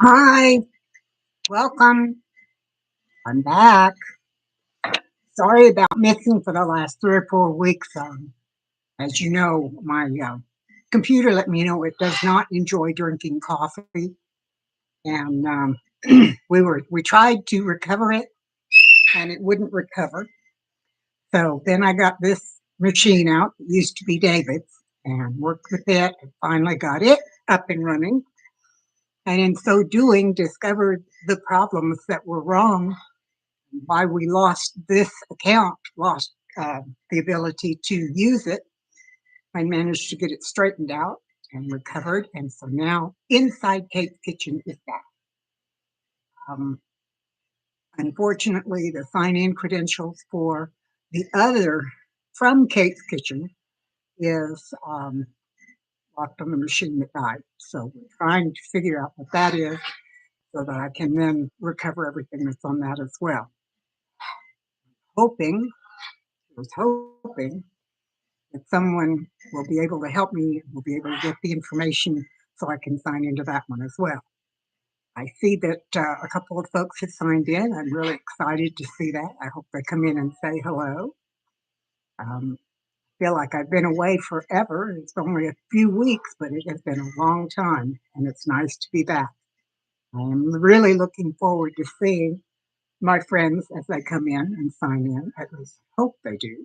Hi, welcome. I'm back. Sorry about missing for the last 3 or 4 weeks. As you know, my computer let me know it does not enjoy drinking coffee, and we tried to recover it, and it wouldn't recover. So then I got this machine out. It used to be David's, and worked with it, and finally got it up and running. And in so doing, discovered the problems that were wrong, why we lost this account, lost the ability to use it. I managed to get it straightened out and recovered. And so now Inside Kate's Kitchen is back. Um, Unfortunately, the sign in credentials for the other from Kate's Kitchen is locked on the machine that died. So we're trying to figure out what that is so that I can then recover everything that's on that as well. Hoping, I was hoping that someone will be able to help me, will be able to get the information so I can sign into that one as well. I see that a couple of folks have signed in. I'm really excited to see that. I hope they come in and say hello. Feel like I've been away forever. It's only a few weeks, but it has been a long time, and it's nice to be back. I am really looking forward to seeing my friends as they come in and sign in. At least hope they do.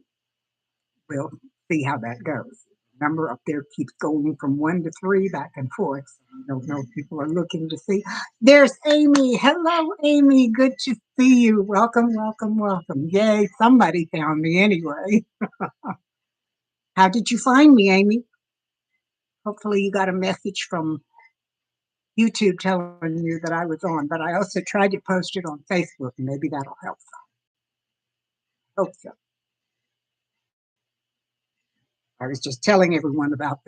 We'll see how that goes. The number up there keeps going from 1 to 3 back and forth. So I don't know if people are looking to see. There's Amy. Hello, Amy. Good to see you. Welcome, welcome, welcome. Yay, somebody found me anyway. How did you find me, Amy? Hopefully, you got a message from YouTube telling you that I was on, but I also tried to post it on Facebook, and maybe that'll help. Hope so. I was just telling everyone about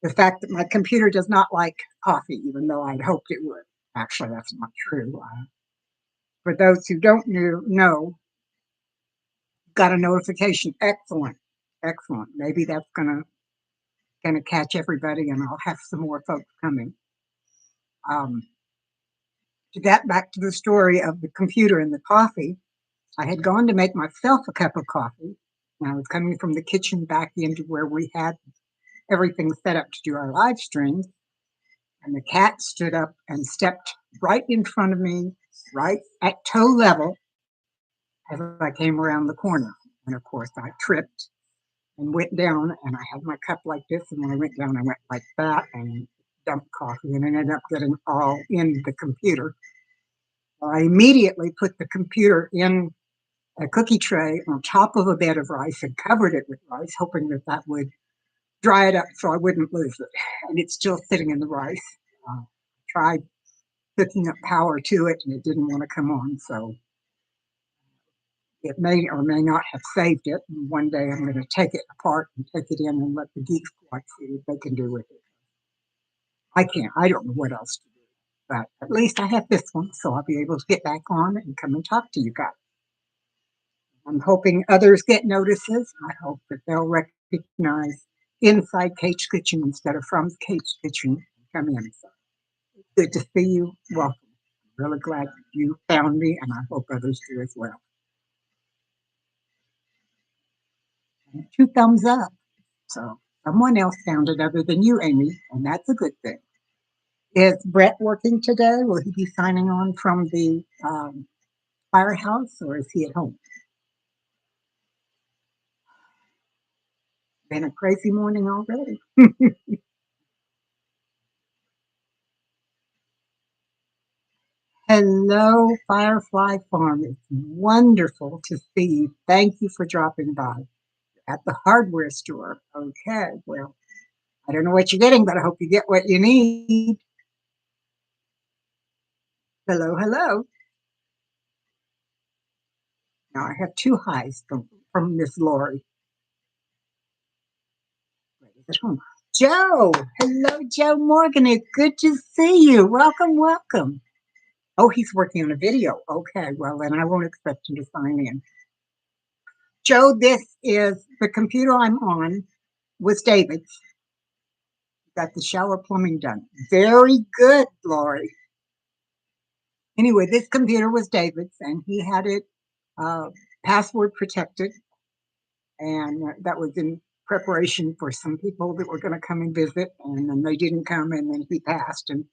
the fact that my computer does not like coffee, even though I'd hoped it would. Actually, that's not true. For those who don't know, got a notification. Excellent, excellent. Maybe that's gonna catch everybody, and I'll have some more folks coming. Um, to get back to the story of the computer and the coffee, I had gone to make myself a cup of coffee, and I was coming from the kitchen back into where we had everything set up to do our live streams. And the cat stood up and stepped right in front of me, right at toe level, as I came around the corner. And of course, I tripped and went down, and I had my cup like this. And when I went down, I went like that and dumped coffee, and it ended up getting all in the computer. Well, I immediately put the computer in a cookie tray on top of a bed of rice and covered it with rice, hoping that that would dry it up so I wouldn't lose it. And it's still sitting in the rice. Tried hooking up power to it, and it didn't want to come on. So it may or may not have saved it. And one day I'm going to take it apart and take it in and let the geek squad see what they can do with it. I can't. I don't know what else to do. But at least I have this one, so I'll be able to get back on and come and talk to you guys. I'm hoping others get notices. I hope that they'll recognize Inside Kate's Kitchen instead of From Kate's Kitchen and come in. So good to see you. Welcome. I'm really glad you found me, and I hope others do as well. 2 thumbs up. So someone else found it other than you, Amy, and that's a good thing. Is Brett working today? Will he be signing on from the firehouse, or is he at home? Been a crazy morning already. Hello, Firefly Farm. It's wonderful to see you. Thank you for dropping by at the hardware store. Okay, well, I don't know what you're getting, but I hope you get what you need. Hello, hello. Now I have two highs from Miss Lori. At home. Joe, hello, Joe Morgan. It's good to see you. Welcome, welcome. Oh, he's working on a video. Okay, well, then I won't expect him to sign in. Joe, this is the computer I'm on was David's. Got the shower plumbing done. Very good, Lori. Anyway, this computer was David's, and he had it uh, password protected, and that was in preparation for some people that were going to come and visit, and then they didn't come, and then he passed, and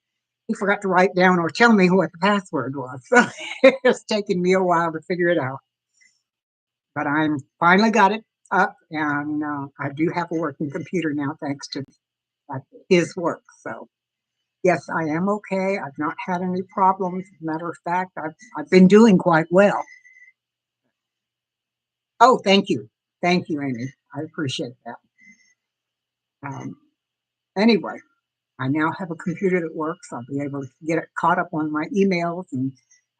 he forgot to write down or tell me what the password was. So it's taken me a while to figure it out, but I'm finally got it up, and I do have a working computer now, thanks to his work. So yes, I am okay. I've not had any problems. As a matter of fact, I've been doing quite well. Oh, thank you, Amy. I appreciate that. Um, anyway, I now have a computer that works. I'll be able to get it caught up on my emails and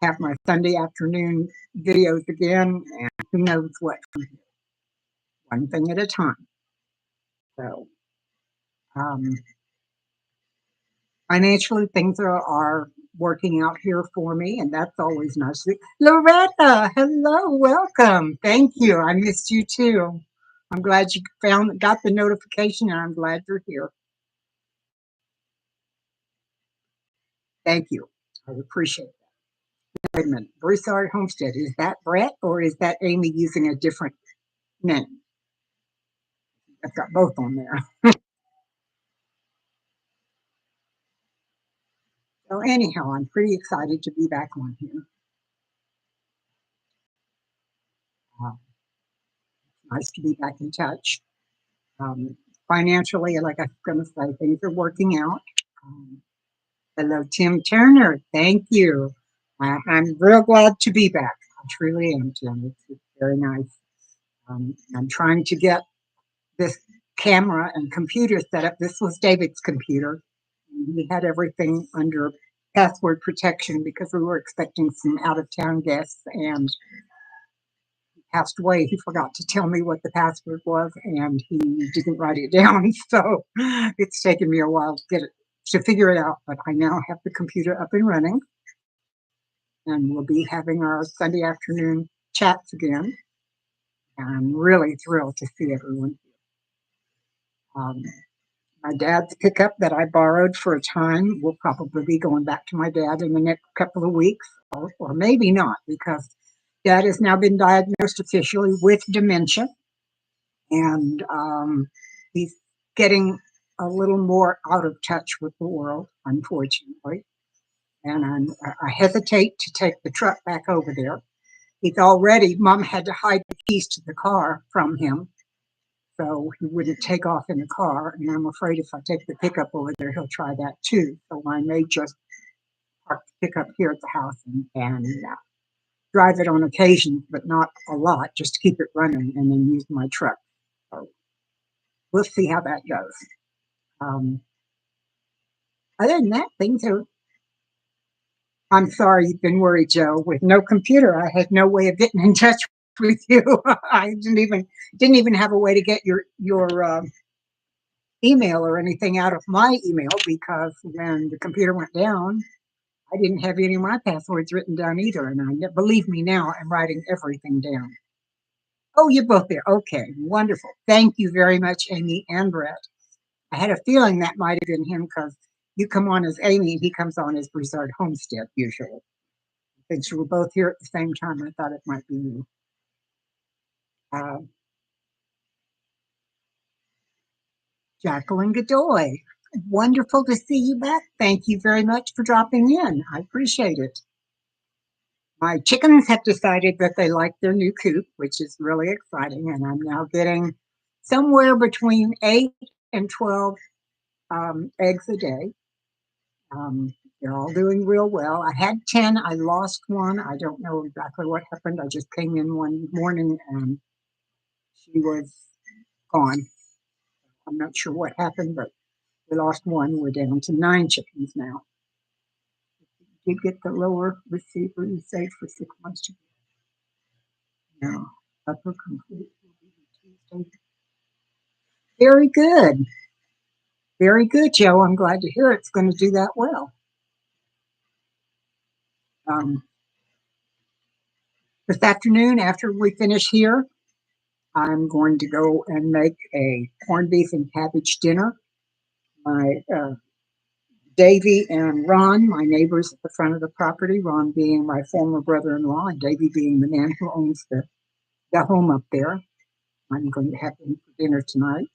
have my Sunday afternoon videos again, and who knows what from here. One thing at a time. So, um, financially, things are working out here for me, and that's always nice. Loretta, hello, welcome. Thank you. I missed you too. I'm glad you got the notification, and I'm glad you're here. Thank you. I appreciate that. Wait a minute. Broussard Homestead, is that Brett or is that Amy using a different name? I've got both on there. So anyhow, I'm pretty excited to be back on here. Uh, nice to be back in touch. Um, financially, like I was going to say, things are working out. Um, hello, Tim Turner. Thank you. I'm real glad to be back. I truly am, Tim. It's very nice. I'm trying to get this camera and computer set up. This was David's computer. He had everything under password protection because we were expecting some out of town guests, and he passed away. He forgot to tell me what the password was, and he didn't write it down. So it's taken me a while to figure it out. But I now have the computer up and running, and we'll be having our Sunday afternoon chats again. And I'm really thrilled to see everyone. Um, my dad's pickup that I borrowed for a time will probably be going back to my dad in the next couple of weeks, or maybe not, because dad has now been diagnosed officially with dementia, and he's getting a little more out of touch with the world, unfortunately. And I hesitate to take the truck back over there. Mom had to hide the keys to the car from him so he wouldn't take off in the car. And I'm afraid if I take the pickup over there, he'll try that too. So I may just park the pickup here at the house and drive it on occasion, but not a lot, just to keep it running and then use my truck. So we'll see how that goes. Um, other than that, things are. I'm sorry you've been worried, Joe. With no computer, I had no way of getting in touch with you. I didn't even have a way to get your email or anything out of my email because when the computer went down, I didn't have any of my passwords written down either. And believe me now, I'm writing everything down. Oh, you're both there. Okay, wonderful. Thank you very much, Amy and Brett. I had a feeling that might have been him because you come on as Amy and he comes on as Broussard Homestead usually. Since you were both here at the same time, I thought it might be you. Uh, Jacqueline Godoy. Wonderful to see you back. Thank you very much for dropping in. I appreciate it. My chickens have decided that they like their new coop, which is really exciting. And I'm now getting somewhere between 8 and 12 eggs a day. They're all doing real well. I had 10. I lost one. I don't know exactly what happened. I just came in one morning and she was gone. I'm not sure what happened, but we lost one. We're down to 9 chickens now. Did you get the lower receiver you saved for 6 months? No. Upper complete will be Tuesday. Very good. Very good, Joe. I'm glad to hear it's going to do that well. Um, this afternoon, after we finish here, I'm going to go and make a corned beef and cabbage dinner My Davy and Ron, my neighbors at the front of the property, Ron being my former brother-in-law and Davy being the man who owns the home up there. I'm going to have them for dinner tonight.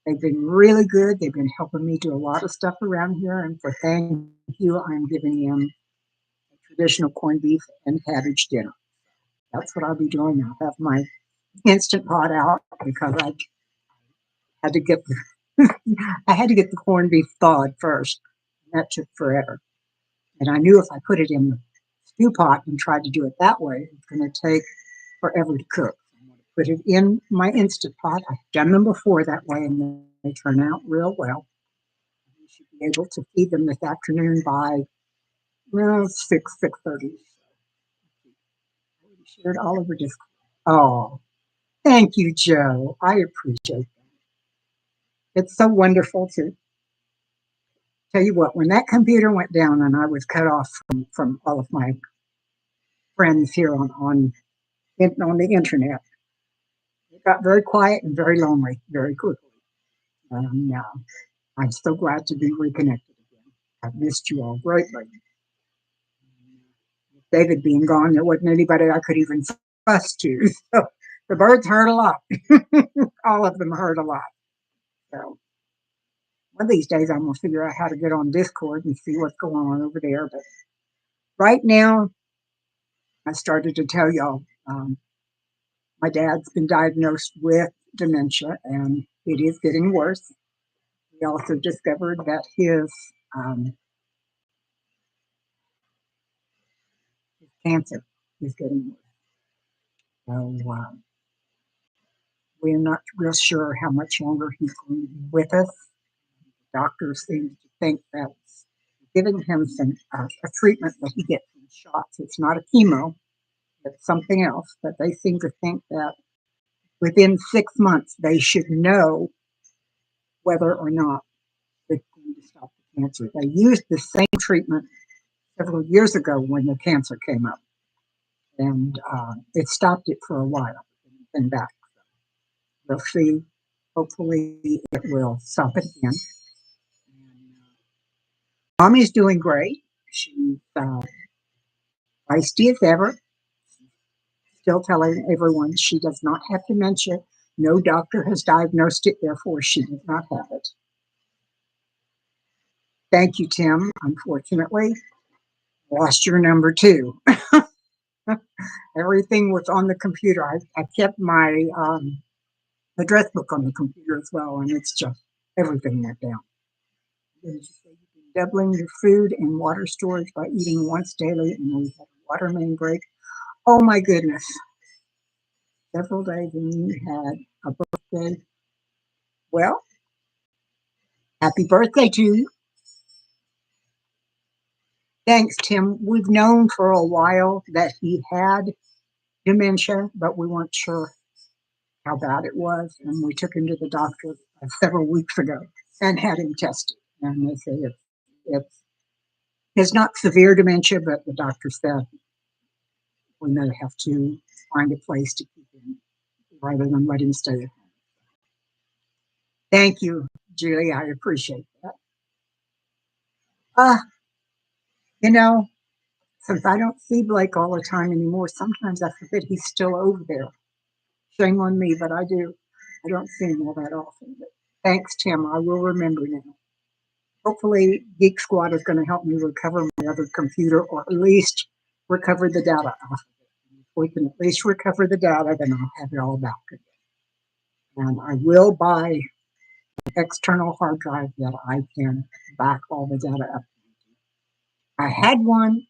They've been really good. They've been helping me do a lot of stuff around here. And for thank you, I'm giving them a traditional corned beef and cabbage dinner. That's what I'll be doing. I'll have my instant pot out because I had to get I had to get the corned beef thawed first. That took forever. And I knew if I put it in the stew pot and tried to do it that way, it's going to take forever to cook. I'm going to put it in my instant pot. I've done them before that way, and they turn out real well. We should be able to feed them this afternoon by 6:30. I already shared all over Discord. Oh, thank you, Joe. I appreciate that. It's so wonderful to tell you what. When that computer went down and I was cut off from all of my friends here on the internet, it got very quiet and very lonely very quickly. Now I'm so glad to be reconnected again. I've missed you all greatly. With David being gone, there wasn't anybody I could even fuss to. So the birds heard a lot. All of them heard a lot. So one of these days I'm going to figure out how to get on Discord and see what's going on over there. But right now, I started to tell y'all my dad's been diagnosed with dementia and it is getting worse. We also discovered that his cancer is getting worse. So we're not real sure how much longer he's going to be with us. Doctors seem to think that giving him a treatment that he gets in shots. It's not a chemo, it's something else. But they seem to think that within 6 months they should know whether or not it's going to stop the cancer. They used the same treatment several years ago when the cancer came up, and it stopped it for a while and then back. We'll see. Hopefully, it will stop it again. Mommy's doing great. She's feisty as ever. Still telling everyone she does not have dementia. No doctor has diagnosed it, therefore she does not have it. Thank you, Tim. Unfortunately, lost your number too. Everything was on the computer. I kept my address book on the computer as well, and it's just everything went down. Doubling your food and water storage by eating once daily, and we had a water main break. Oh my goodness. Several days and you had a birthday. Well, happy birthday to you. Thanks, Tim. We've known for a while that he had dementia, but we weren't sure how bad it was. And we took him to the doctor several weeks ago and had him tested. And they say it's not severe dementia, but the doctor said we may have to find a place to keep him rather than let him stay at home. Thank you, Julie. I appreciate that. Uh, you know, since I don't see Blake all the time anymore, sometimes I forget he's still over there. Shame on me, but I do. I don't see him all that often. But thanks, Tim. I will remember now. Hopefully, Geek Squad is going to help me recover my other computer, or at least recover the data off of it. If we can at least recover the data, then I'll have it all back again. And I will buy an external hard drive that I can back all the data up. I had one.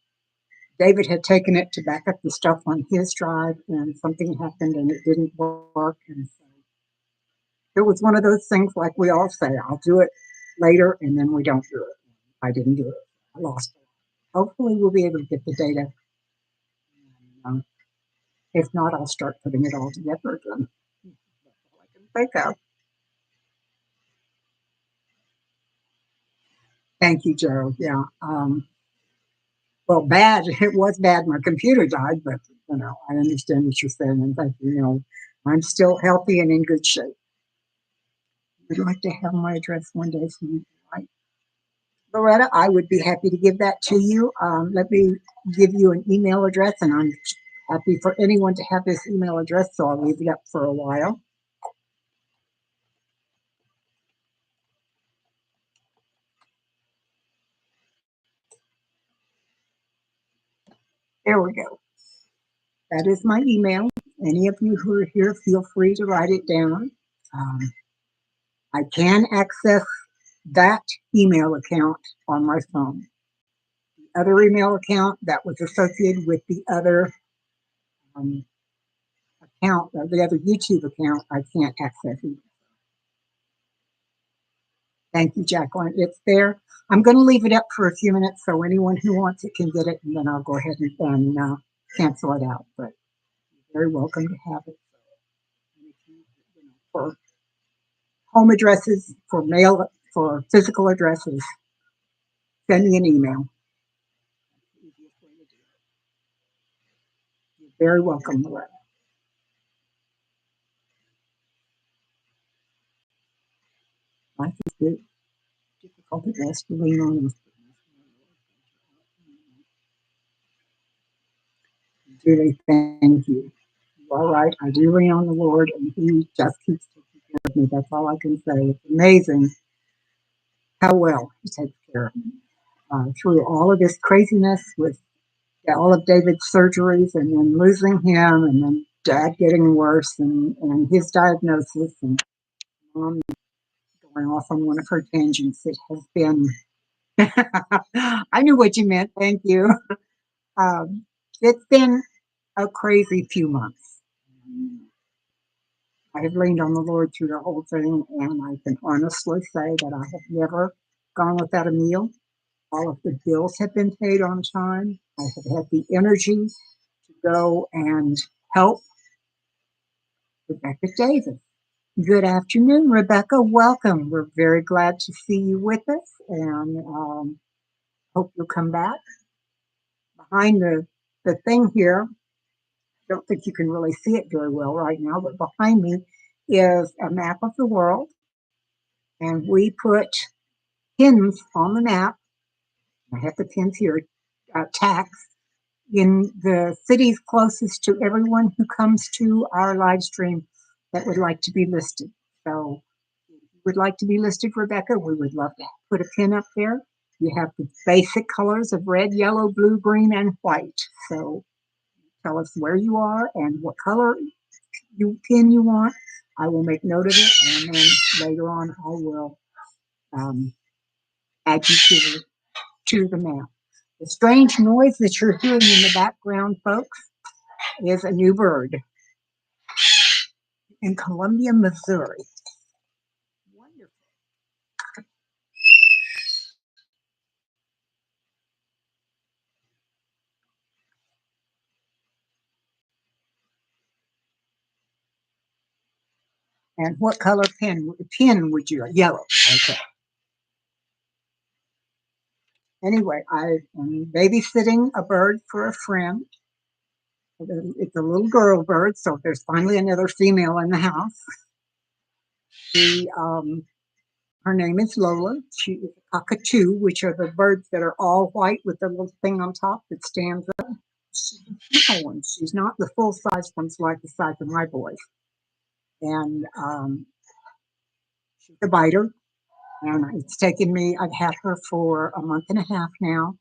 David had taken it to back up the stuff on his drive, and something happened and it didn't work. And so it was one of those things like we all say, I'll do it later, and then we don't do it. I didn't do it. I lost it. Hopefully we'll be able to get the data. If not, I'll start putting it all together again. That's all I can think of. Thank you, Joe. Yeah. Well, bad. It was bad. My computer died, but I understand what you're saying, and thank you. I'm still healthy and in good shape. Would you like to have my address one day so you can write? Loretta, I would be happy to give that to you. Let me give you an email address, and I'm happy for anyone to have this email address, so I'll leave it up for a while. There we go. That is my email. Any of you who are here, feel free to write it down. Um, I can access that email account on my phone. The other email account that was associated with the other um, account, or the other YouTube account, I can't access either. Thank you, Jacqueline. It's there. I'm going to leave it up for a few minutes so anyone who wants it can get it, and then I'll go ahead and cancel it out. But you're very welcome to have it. For home addresses, for mail, for physical addresses, send me an email. You're very welcome, Loretta. Life is good. Difficult at best to lean on us. Julie, thank you. You are right. I do lean on the Lord, and He just keeps taking care of me. That's all I can say. It's amazing how well He takes care of me. Through all of this craziness with all of David's surgeries and then losing him and then dad getting worse and his diagnosis and mom going off on one of her tangents. It has been, I knew what you meant. Thank you. Um, it's been a crazy few months. I have leaned on the Lord through the whole thing, and I can honestly say that I have never gone without a meal. All of the bills have been paid on time. I have had the energy to go and help Rebecca Davis. Good afternoon, Rebecca. Welcome. We're very glad to see you with us and hope you'll come back. Behind the thing here, I don't think you can really see it very well right now, but behind me is a map of the world, and we put pins on the map. I have the pins here, tags in the cities closest to everyone who comes to our live stream that would like to be listed. So if you would like to be listed, Rebecca, we would love to put a pin up there. You have the basic colors of red, yellow, blue, green, and white. So tell us where you are and what color pin you want. I will make note of it, and then later on I will um, add you to the map. The strange noise that you're hearing in the background, folks, is a new bird in Columbia, Missouri. Wonderful. And what color pin would you? Yellow. Okay. Anyway, I am babysitting a bird for a friend. It's a little girl bird, so there's finally another female in the house. She, her name is Lola. She is a cockatoo, which are the birds that are all white with the little thing on top that stands up. She's a small one. She's not the full size ones like the size of my boys. And she's a biter. And it's taken me, I've had her for a month and a half now.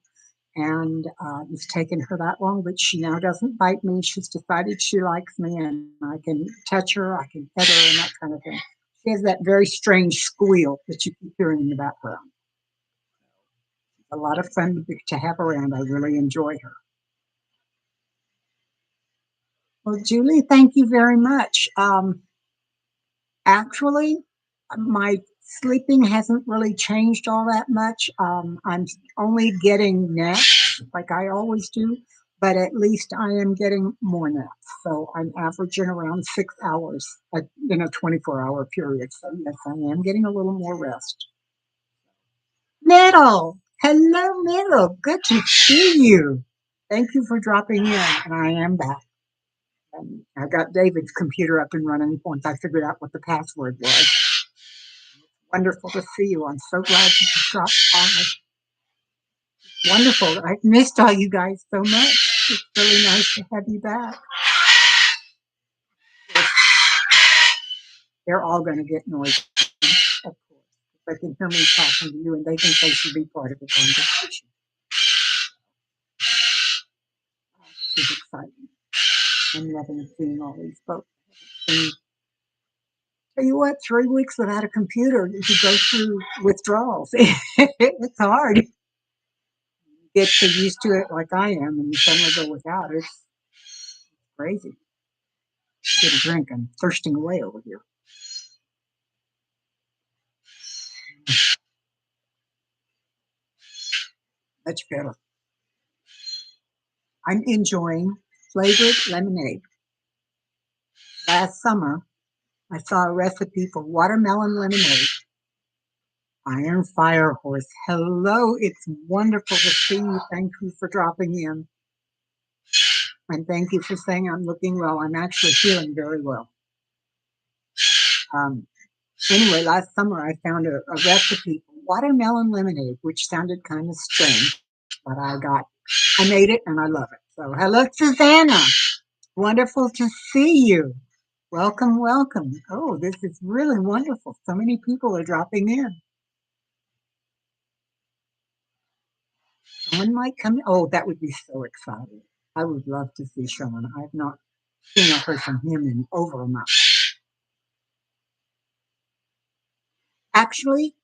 And it's taken her that long, but she now doesn't bite me. She's decided she likes me, and I can touch her, I can pet her, and that kind of thing. She has that very strange squeal that you keep hearing in the background. A lot of fun to have around. I really enjoy her. Well, Julie, thank you very much. Actually, my sleeping hasn't really changed all that much. I'm only getting naps like I always do, but at least I am getting more naps. So I'm averaging around 6 hours in a 24-hour period. So yes, I am getting a little more rest. Middle, hello, Middle. Good to see you. Thank you for dropping in, and I am back. I got David's computer up and running once I figured out what the password was. Wonderful to see you. I'm so glad you dropped by. Wonderful. I've missed all you guys so much. It's really nice to have you back. They're all going to get noisy, of course. They can hear me talking to you and they think they should be part of the conversation. This is exciting. I'm loving seeing all these folks. And tell you what, 3 weeks without a computer, you go through withdrawals. It's hard. You get so used to it like I am, and you suddenly go without it. It's crazy. Get a drink. I'm thirsting away over here. Much better. I'm enjoying flavored lemonade. Last summer, I saw a recipe for watermelon lemonade. Iron Fire Horse. Hello, it's wonderful to see you. Thank you for dropping in. And thank you for saying I'm looking well. I'm actually feeling very well. Um, anyway, last summer I found a recipe for watermelon lemonade, which sounded kind of strange, but I made it and I love it. So hello, Susanna. Wonderful to see you. Welcome, welcome. Oh, this is really wonderful. So many people are dropping in. Someone might come. Oh, that would be so exciting. I would love to see Sean. I have not seen or heard from him in over a month. Actually,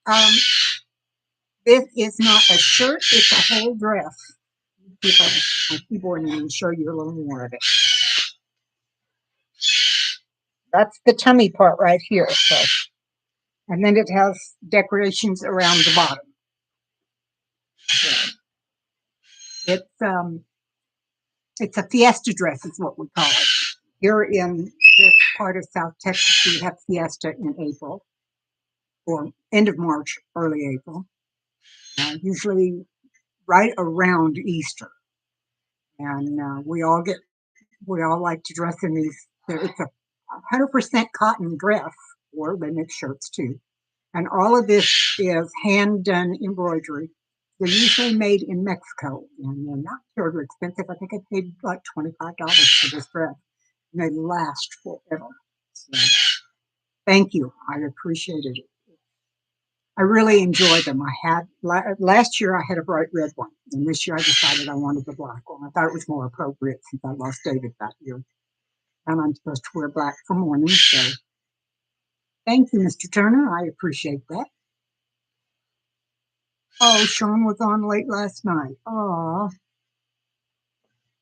this is not a shirt, it's a whole dress. See if I can put my keyboard in and show you a little more of it. That's the tummy part right here. So, and then it has decorations around the bottom. So it's a Fiesta dress is what we call it. Here in this part of South Texas, we have Fiesta in April, or end of March, early April, usually right around Easter. And we all like to dress in these. It's a 100% cotton dress, or they make shirts too. And all of this is hand done embroidery. They're usually made in Mexico, and they're not terribly expensive. I think I paid like $25 for this dress, and they last forever. So, thank you. I appreciated it. I really enjoyed them. I had last year I had a bright red one, and this year I decided I wanted the black one. I thought it was more appropriate since I lost David that year, and I'm supposed to wear black for morning. So, thank you, Mr. Turner. I appreciate that. Oh, Sean was on late last night. Oh,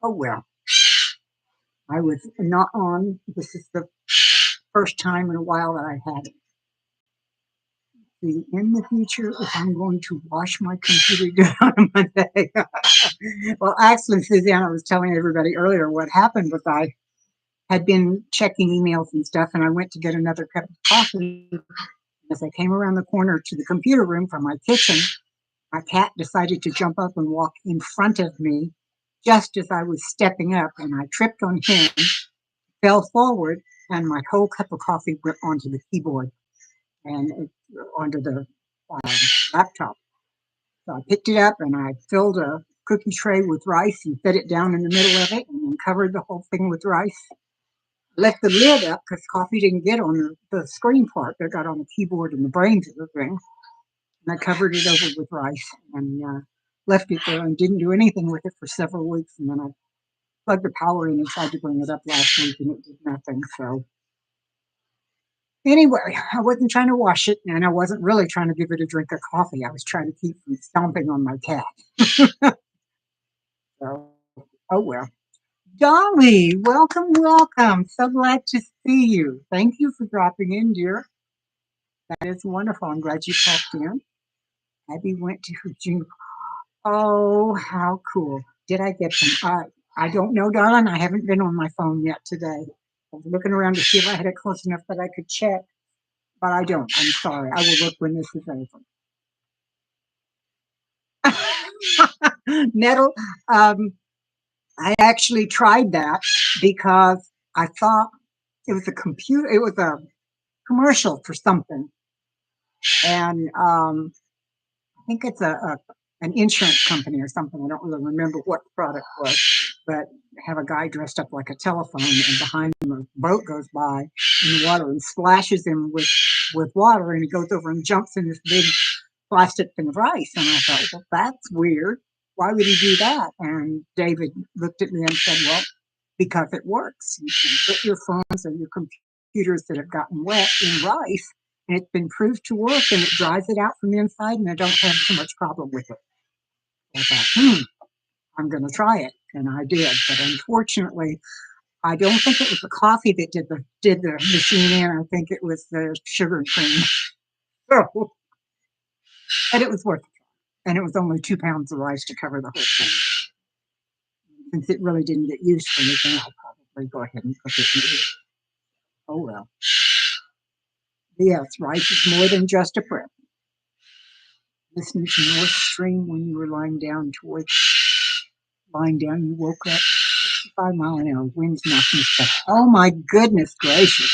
well. I was not on. This is the first time in a while that I had it. See, in the future, if I'm going to wash my computer down on Monday. Well, actually, Suzanne, I was telling everybody earlier what happened was I had been checking emails and stuff, and I went to get another cup of coffee. As I came around the corner to the computer room from my kitchen, my cat decided to jump up and walk in front of me just as I was stepping up, and I tripped on him, fell forward, and my whole cup of coffee went onto the keyboard and onto the laptop. So I picked it up and I filled a cookie tray with rice and fed it down in the middle of it and then covered the whole thing with rice. Left the lid up because coffee didn't get on the screen part that got on the keyboard and the brains of the thing. And I covered it over with rice and left it there and didn't do anything with it for several weeks. And then I plugged the power in and tried to bring it up last week and it did nothing. So anyway, I wasn't trying to wash it and I wasn't really trying to give it a drink of coffee. I was trying to keep from stomping on my cat. So, oh well. Dolly, welcome, welcome. So glad to see you. Thank you for dropping in, dear. That is wonderful. I'm glad you popped in. Abby went to Virginia. Oh, how cool. Did I get them? I don't know, darling. I haven't been on my phone yet today. I was looking around to see if I had it close enough that I could check, but I don't. I'm sorry. I will look when this is over. Nettle, I actually tried that because I thought it was a commercial for something. And I think it's an insurance company or something. I don't really remember what the product was, but have a guy dressed up like a telephone, and behind him a boat goes by in the water and splashes him with water, and he goes over and jumps in this big plastic thing of rice. And I thought, well, that's weird. Why would he do that? And David looked at me and said, well, because it works. You can put your phones and your computers that have gotten wet in rice, and it's been proved to work, and it dries it out from the inside, and I don't have too much problem with it. I thought, I'm going to try it, and I did. But unfortunately, I don't think it was the coffee that did the machine in. I think it was the sugar and cream. So, but it was worth it, and it was only 2 pounds of rice to cover the whole thing. Since it really didn't get used for anything, I'll probably go ahead and cook it and eat it. Oh well. Yes, rice is more than just a prep. Listening to North Stream when you were lying down, you woke up 65-mile-an-hour winds knocking stuff. Oh my goodness gracious.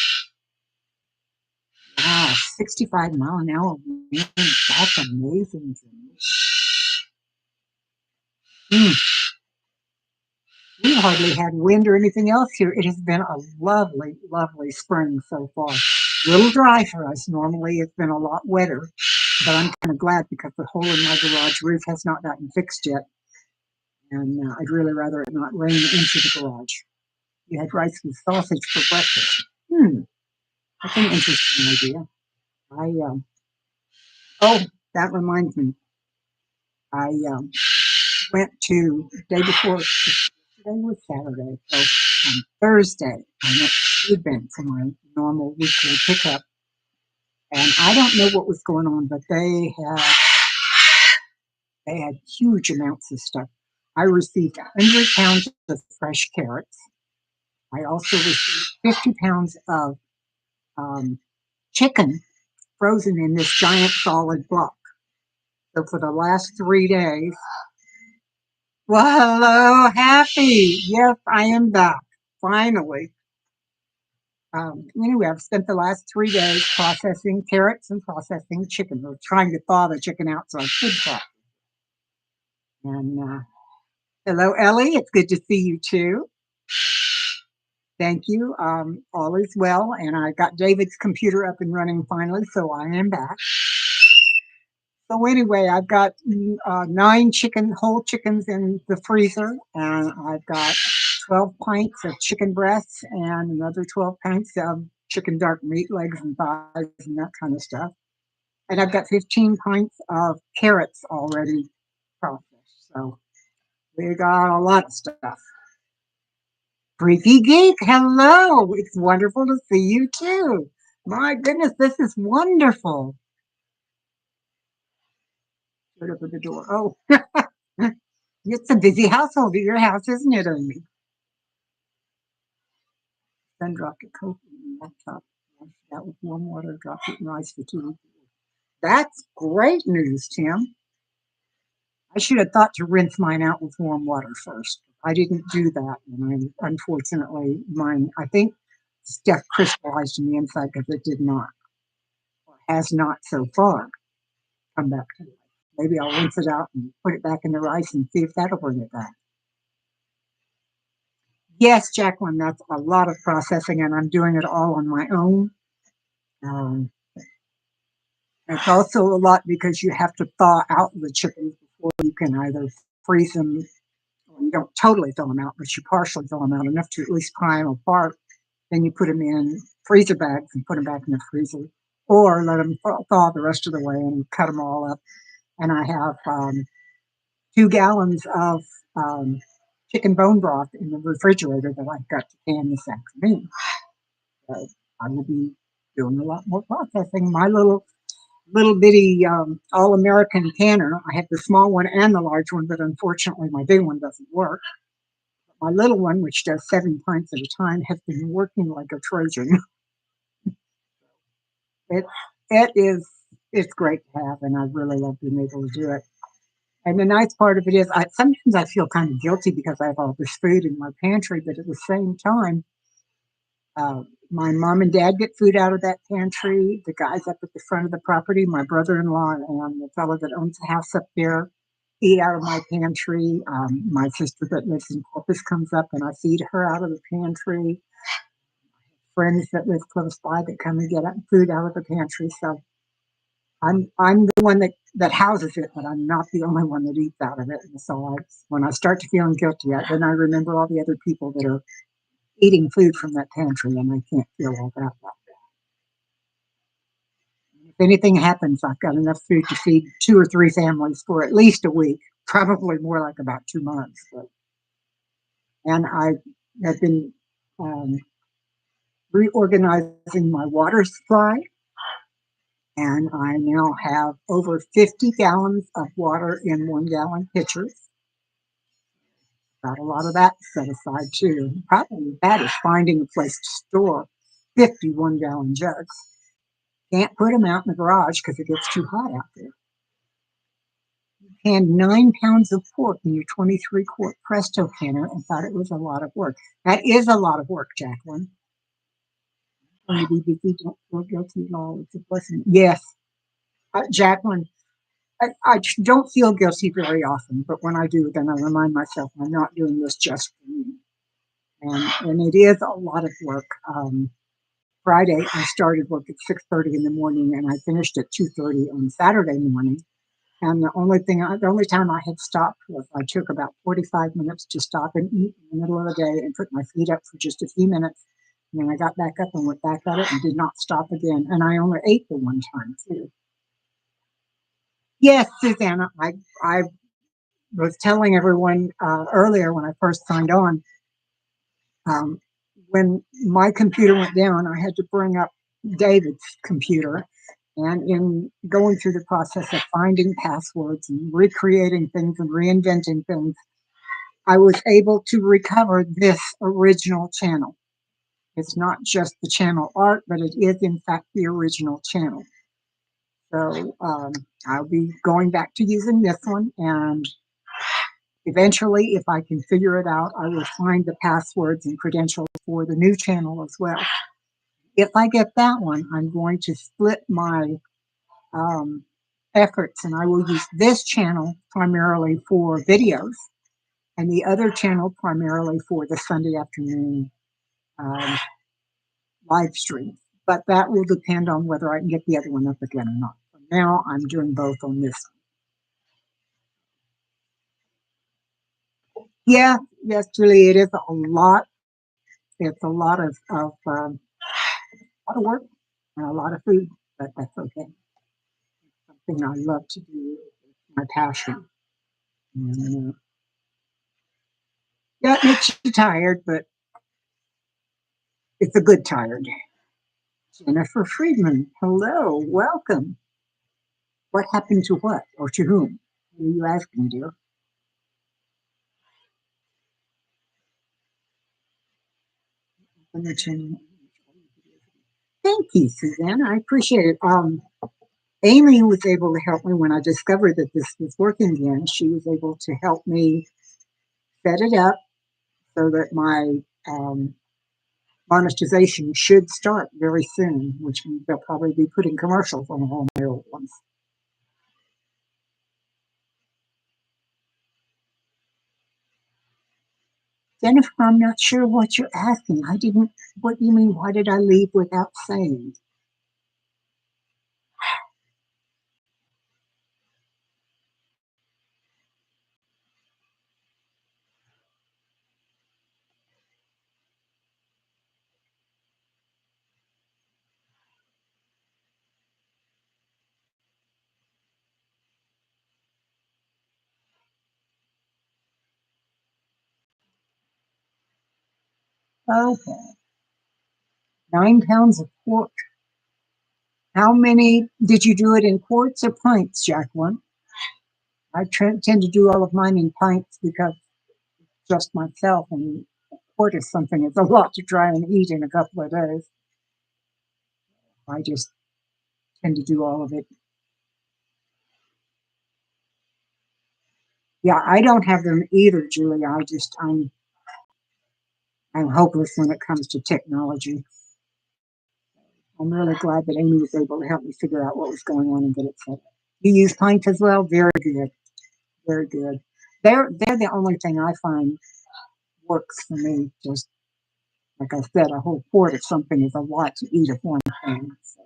Wow, 65-mile-an-hour winds. That's amazing to me. We hardly had wind or anything else here. It has been a lovely, lovely spring so far. A little dry for us. Normally it's been a lot wetter, but I'm kind of glad because the hole in my garage roof has not gotten fixed yet. And I'd really rather it not rain into the garage. You had rice with sausage for breakfast. That's an interesting idea. Oh, that reminds me. I went to the day before. Today was Saturday, so on Thursday I went to Food Bank for my normal weekly pickup, and I don't know what was going on, but they had huge amounts of stuff. I received 100 pounds of fresh carrots. I also received 50 pounds of chicken frozen in this giant solid block. So for the last 3 days, well, hello, happy. Yes, I am back. Finally. Anyway, I've spent the last 3 days processing carrots and processing chicken. We're trying to thaw the chicken out so I could fry. And hello, Ellie. It's good to see you too. Thank you. All is well, and I got David's computer up and running finally, so I am back. So anyway, I've got 9 whole chickens in the freezer, and I've got 12 pints of chicken breasts and another 12 pints of chicken dark meat, legs and thighs and that kind of stuff. And I've got 15 pints of carrots already processed. So we got a lot of stuff. Freaky Geek, hello. It's wonderful to see you too. My goodness, this is wonderful. Right up at the door. Oh, it's a busy household at your house, isn't it, Amy? Then dropped a Coke in the laptop. That with warm water, dropped it in rice for 2 weeks. That's great news, Tim. I should have thought to rinse mine out with warm water first. I didn't do that, and unfortunately, mine, I think, stuff crystallized in the inside because it did not, or has not so far, come back to life. Maybe I'll rinse it out and put it back in the rice and see if that'll bring it back. Yes, Jacqueline, that's a lot of processing, and I'm doing it all on my own. It's also a lot because you have to thaw out the chickens before you can either freeze them. Well, you don't totally thaw them out, but you partially thaw them out enough to at least pry them apart. Then you put them in freezer bags and put them back in the freezer, or let them thaw the rest of the way and cut them all up. And I have 2 gallons of chicken bone broth in the refrigerator that I've got to can this afternoon. So I will be doing a lot more processing. My little bitty all-American canner. I have the small one and the large one, but unfortunately my big one doesn't work. My little one, which does 7 pints at a time, has been working like a Trojan. It's great to have, and I really love being able to do it. And the nice part of it is, sometimes I feel kind of guilty because I have all this food in my pantry, but at the same time, my mom and dad get food out of that pantry. The guys up at the front of the property, my brother-in-law and the fellow that owns the house up there, eat out of my pantry. My sister that lives in Corpus comes up and I feed her out of the pantry. Friends that live close by that come and get food out of the pantry. So I'm the one that houses it, but I'm not the only one that eats out of it. And so when I start to feeling guilty, then I remember all the other people that are eating food from that pantry, and I can't feel all that. If anything happens, I've got enough food to feed 2 or 3 families for at least a week, probably more like about 2 months. And I have been um, reorganizing my water supply, and I now have over 50 gallons of water in 1 gallon pitchers. Got a lot of that set aside too. The problem with that is finding a place to store 51 gallon jugs. Can't put them out in the garage because it gets too hot out there. Canned 9 pounds of pork in your 23-quart Presto canner and thought it was a lot of work. That is a lot of work, Jacqueline. When you be busy, don't feel guilty at all. It's a blessing. Yes, Jacqueline, I don't feel guilty very often, but when I do, then I remind myself I'm not doing this just for me. And it is a lot of work. Friday, I started work at 6:30 in the morning, and I finished at 2:30 on Saturday morning. And the only time I had stopped was I took about 45 minutes to stop and eat in the middle of the day and put my feet up for just a few minutes. And then I got back up and went back at it and did not stop again. And I only ate the one time too. Yes, Susanna, I was telling everyone earlier when I first signed on, um, when my computer went down, I had to bring up David's computer. And in going through the process of finding passwords and recreating things and reinventing things, I was able to recover this original channel. It's not just the channel art, but it is, in fact, the original channel. So I'll be going back to using this one. And eventually, if I can figure it out, I will find the passwords and credentials for the new channel as well. If I get that one, I'm going to split my efforts, and I will use this channel primarily for videos and the other channel primarily for the Sunday afternoon um, live stream. But that will depend on whether I can get the other one up again or not. For now, I'm doing both on this one. Yeah, yes, Julie, it is a lot. It's a lot of work and a lot of food, but that's okay. It's something I love to do. It's my passion. And, yeah, it makes you tired, but it's a good tired. Jennifer Friedman, hello, welcome. What happened to what or to whom? What are you asking, dear? Thank you, Suzanne. I appreciate it. Amy was able to help me when I discovered that this was working again. She was able to help me set it up so that my monetization should start very soon, which means they'll probably be putting commercials on all my old ones. Jennifer, I'm not sure what you're asking. I didn't, what do you mean? Why did I leave without saying? Okay, 9 pounds of pork. How many did you do it in quarts or pints, Jacqueline? I tend to do all of mine in pints because just myself, and a quart is something it's a lot to try and eat in a couple of days. I just tend to do all of it. Yeah, I don't have them either, Julie. I'm hopeless when it comes to technology. I'm really glad that Amy was able to help me figure out what was going on and get it set up. You use pints as well? Very good. very good. They're the only thing I find works for me. Just like I said, a whole quart of something is a lot to eat of one thing. So.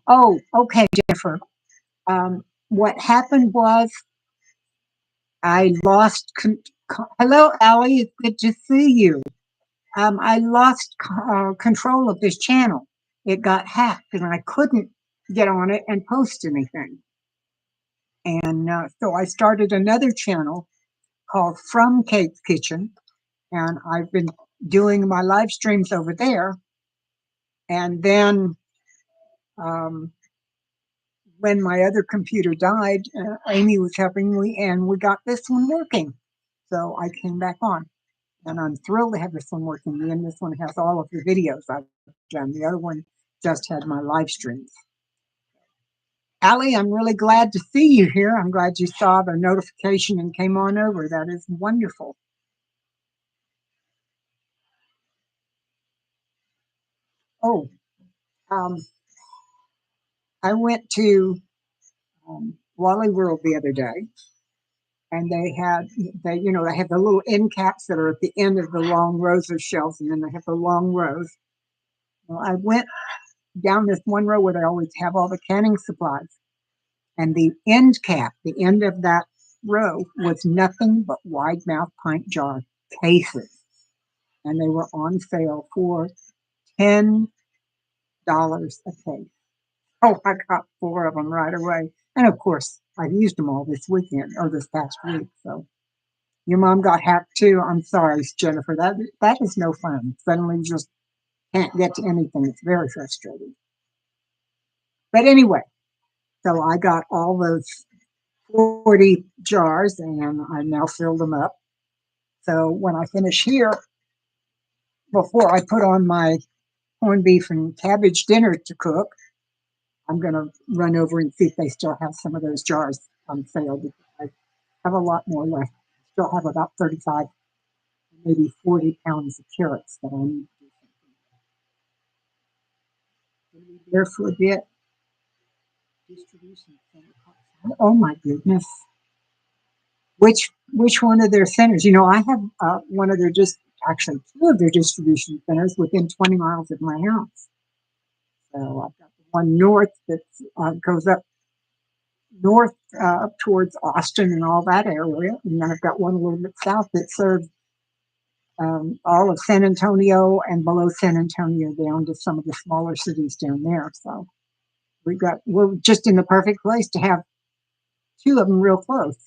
Oh, okay, Jennifer. What happened was I lost. Hello, Allie. It's good to see you. I lost control of this channel. It got hacked, and I couldn't get on it and post anything. And so I started another channel called From Kate's Kitchen, and I've been doing my live streams over there. And then um, when my other computer died, Amy was helping me, and we got this one working. So I came back on, and I'm thrilled to have this one working. And this one has all of the videos I've done. The other one just had my live streams. Allie, I'm really glad to see you here. I'm glad you saw the notification and came on over. That is wonderful. Oh, um, I went to Wally World the other day, and they have the little end caps that are at the end of the long rows of shelves, and then they have the long rows. Well, I went down this one row where they always have all the canning supplies, and the end cap, the end of that row, was nothing but wide mouth pint jar cases, and they were on sale for $10 a case. Oh, I got four of them right away, and of course, I've used them all this weekend or this past week. So your mom got hacked too. I'm sorry, Jennifer. That is no fun. Suddenly, you just can't get to anything. It's very frustrating. But anyway, so I got all those 40 jars, and I now filled them up. So when I finish here, before I put on my corned beef and cabbage dinner to cook, I'm going to run over and see if they still have some of those jars on sale, because I have a lot more left. I still have about 35, maybe 40 pounds of carrots that I need to do something with. There for a bit. Distribution center. Oh my goodness. Which one of their centers? I have one of their just actually two of their distribution centers within 20 miles of my house. So I've got the one north that goes up north up towards Austin and all that area, and then I've got one a little bit south that serves all of San Antonio and below San Antonio down to some of the smaller cities down there. So we're just in the perfect place to have two of them real close.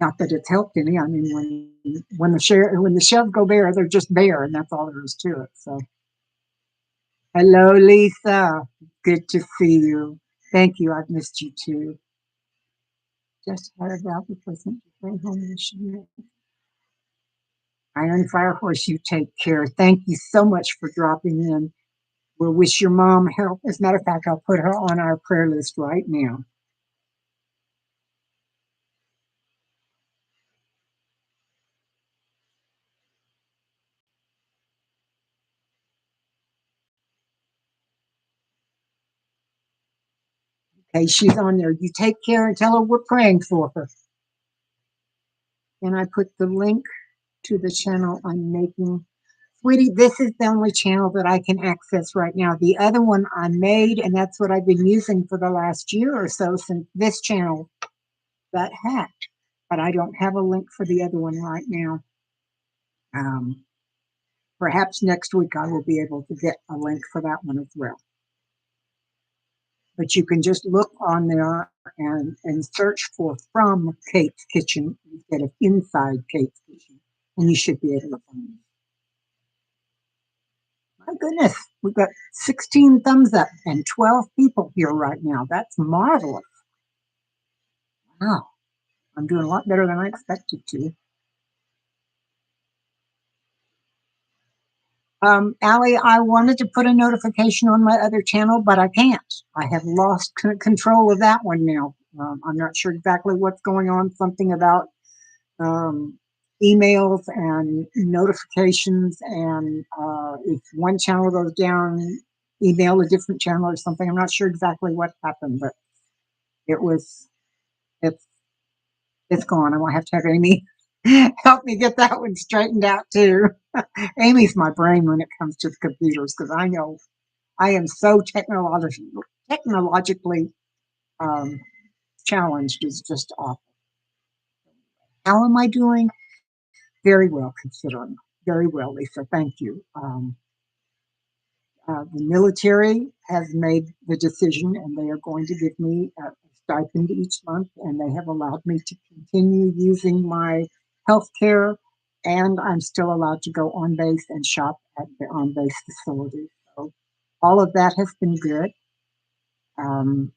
Not that it's helped any. I mean, when the shelves go bare, they're just bare, and that's all there is to it. So, hello, Lisa. Good to see you. Thank you. I've missed you too. Just heard about the person home mission. Iron Fire Horse, you take care. Thank you so much for dropping in. We'll wish your mom help. As a matter of fact, I'll put her on our prayer list right now. Okay, she's on there. You take care and tell her we're praying for her. And I put the link to the channel I'm making. Sweetie, this is the only channel that I can access right now. The other one I made, and that's what I've been using for the last year or so since this channel got hacked. But I don't have a link for the other one right now. Perhaps next week I will be able to get a link for that one as well. But you can just look on there and search for From Kate's Kitchen instead of Inside Kate's Kitchen, and you should be able to find it. My goodness, we've got 16 thumbs up and 12 people here right now. That's marvelous. Wow, I'm doing a lot better than I expected to. Allie, I wanted to put a notification on my other channel, but I can't. I have lost control of that one now. I'm not sure exactly what's going on. Something about emails and notifications, and if one channel goes down, email a different channel or something. I'm not sure exactly what happened, but it was it's it's gone. I'm gonna have to have Amy help me get that one straightened out too. Amy's my brain when it comes to the computers because I know I am so technologically um, challenged is just awful. How am I doing? Very well, considering. Very well, Lisa. Thank you. The military has made the decision, and they are going to give me a stipend each month, and they have allowed me to continue using my health care, and I'm still allowed to go on base and shop at the on base facility. So all of that has been good. Um,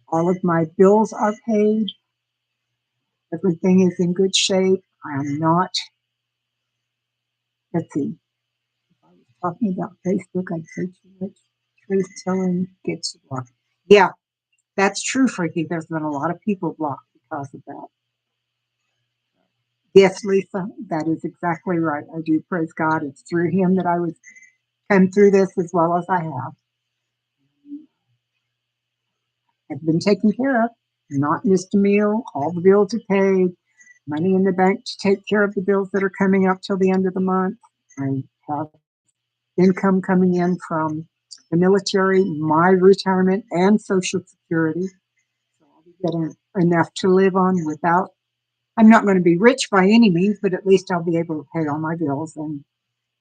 all of my bills are paid. Everything is in good shape. I am not, let's see, if I was talking about Facebook, I'd say too much truth telling gets blocked. Yeah, that's true, Freaky. There's been a lot of people blocked because of that. Yes, Lisa, that is exactly right. I do praise God. It's through Him that I was come through this as well as I have. I've been taken care of, not missed a meal. All the bills are paid. Money in the bank to take care of the bills that are coming up till the end of the month. I have income coming in from the military, my retirement, and Social Security. So I'll be getting enough to live on without. I'm not going to be rich by any means, but at least I'll be able to pay all my bills. And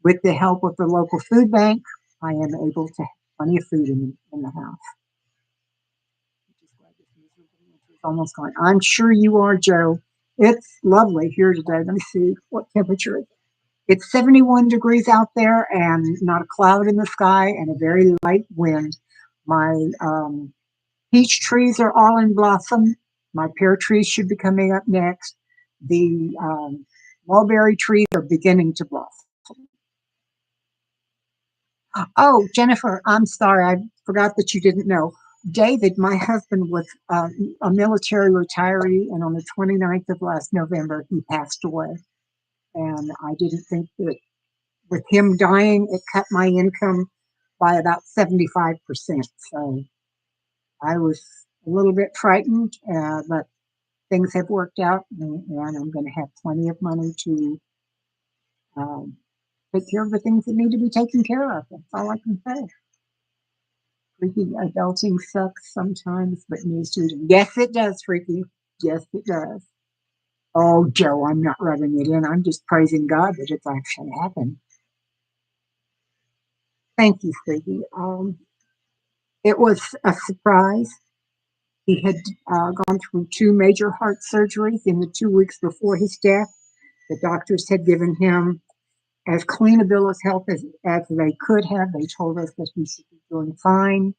with the help of the local food bank, I am able to have plenty of food in the house. It's almost gone. I'm sure you are, Joe. It's lovely here today. Let me see what temperature it is. It's 71 degrees out there and not a cloud in the sky and a very light wind. My peach trees are all in blossom. My pear trees should be coming up next. The mulberry trees are beginning to blossom. Oh, Jennifer, I'm sorry. I forgot that you didn't know. David, my husband, was a military retiree, and on the 29th of last November, he passed away. And I didn't think that with him dying, it cut my income by about 75%. So I was a little bit frightened, but things have worked out, and I'm going to have plenty of money to um, take care of the things that need to be taken care of. That's all I can say. Freaky adulting sucks sometimes, but needs to. Yes, it does, Freaky. Yes, it does. Oh, Joe, I'm not rubbing it in. I'm just praising God that it's actually happened. Thank you, Freaky. It was a surprise. He had gone through two major heart surgeries in the 2 weeks before his death. The doctors had given him as clean a bill of health as they could have. They told us that he should be doing fine,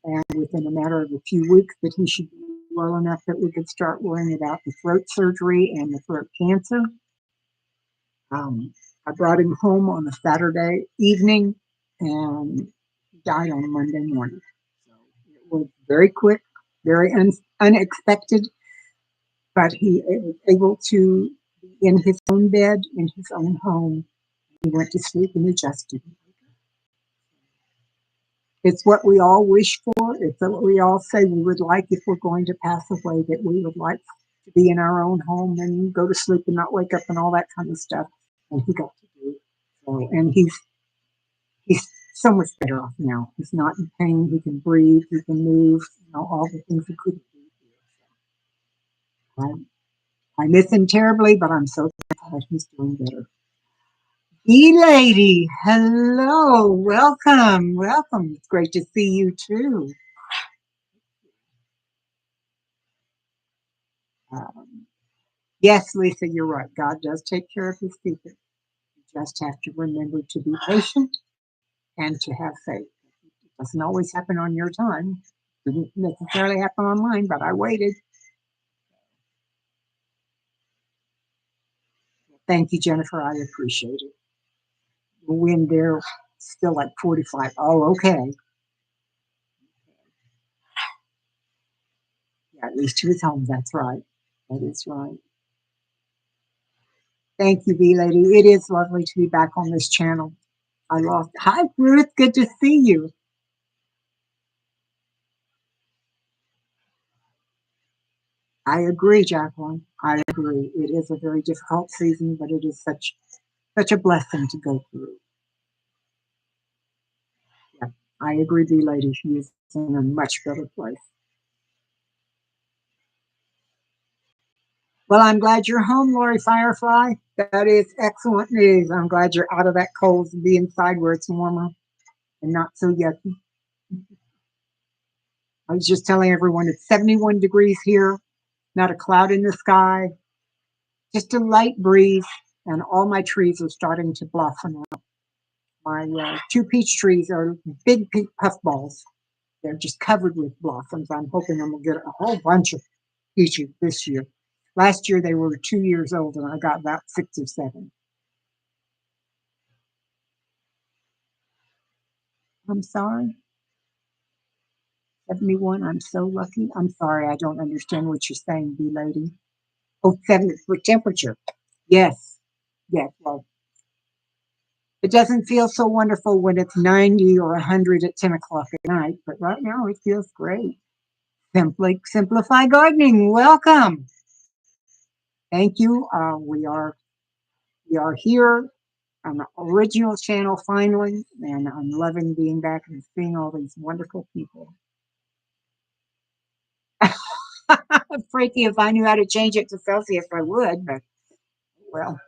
and within a matter of a few weeks that he should be well enough that we could start worrying about the throat surgery and the throat cancer. I brought him home on a Saturday evening, and he died on a Monday morning. So it was very quick, very unexpected, but he was able to be in his own bed, in his own home. He went to sleep and he just didn't. It's what we all wish for. It's what we all say we would like if we're going to pass away, that we would like to be in our own home and go to sleep and not wake up and all that kind of stuff. And he got to do it. So, and he's so much better off now. He's not in pain. He can breathe. He can move. All the things he couldn't do. I miss him terribly, but I'm so thankful that he's doing better. E-Lady, hello, welcome, welcome. It's great to see you too. Yes, Lisa, you're right. God does take care of his people. You just have to remember to be patient and to have faith. It doesn't always happen on your time. It didn't necessarily happen on mine, but I waited. Thank you, Jennifer. I appreciate it. The wind there still like 45. Oh, okay. Yeah, at least to his home. That's right. That is right. Thank you, B Lady. It is lovely to be back on this channel. I lost. Hi, Ruth. Good to see you. I agree, Jacqueline. I agree. It is a very difficult season, but it is such a blessing to go through. Yeah, I agree, the lady. She is in a much better place. Well, I'm glad you're home, Lori Firefly. That is excellent news. I'm glad you're out of that cold and be inside where it's warmer and not so yucky. I was just telling everyone it's 71 degrees here, not a cloud in the sky, just a light breeze, and all my trees are starting to blossom out. My two peach trees are big pink puffballs. They're just covered with blossoms. I'm hoping I'm going to get a whole bunch of peaches this year. Last year they were 2 years old, and I got about 6 or 7. I'm sorry. 71. I'm so lucky. I'm sorry. I don't understand what you're saying, bee lady. Oh, 70 for temperature. Yes. Yes. Well, it doesn't feel so wonderful when it's 90 or 100 at 10 o'clock at night, but right now it feels great. Simply Simplify Gardening. Welcome. Thank you. We are here on the original channel finally, and I'm loving being back and seeing all these wonderful people. Freaky, if I knew how to change it to Celsius, I would, but well,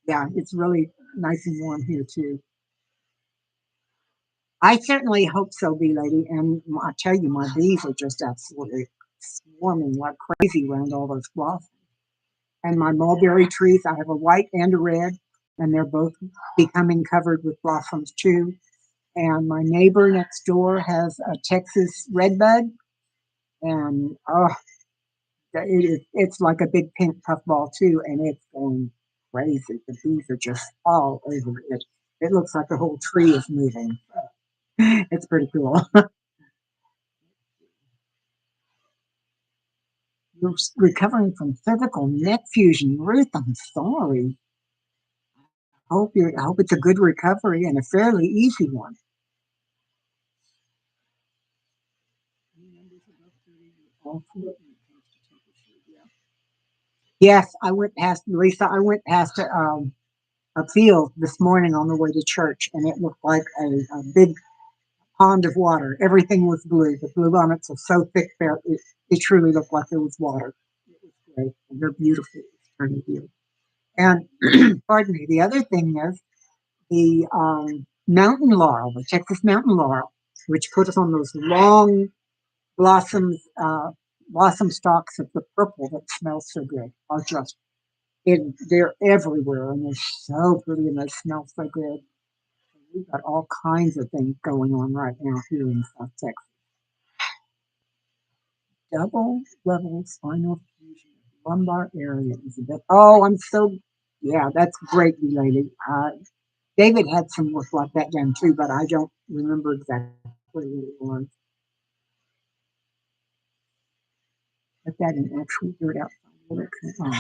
yeah, it's really nice and warm here too. I certainly hope so, bee lady. And I tell you, my bees are just absolutely swarming like crazy around all those blossoms. And my mulberry trees, I have a white and a red, and they're both becoming covered with blossoms too. And my neighbor next door has a Texas redbud, and oh, it's like a big pink puffball too, and it's going crazy. The bees are just all over it. It looks like the whole tree is moving. It's pretty cool. You're recovering from cervical neck fusion, Ruth. I'm sorry. I hope it's a good recovery and a fairly easy one. Yes, I went past Lisa. I went past a field this morning on the way to church, and it looked like a big pond of water. Everything was blue. The bluebonnets are so thick there, it truly looked like there was water. It was great. And they're beautiful this time of year. And pardon me, the other thing is the mountain laurel, the Texas mountain laurel, which puts on those long blossoms, blossom stalks of the purple that smells so good, are just they're everywhere and they're so pretty and they smell so good. We've got all kinds of things going on right now here in South Texas. Double level spinal fusion, lumbar area is a bit. Oh, I'm so, yeah, that's great, lady. David had some work like that done too, but I don't remember exactly what it was. Put that in actual dirt outside. Oh,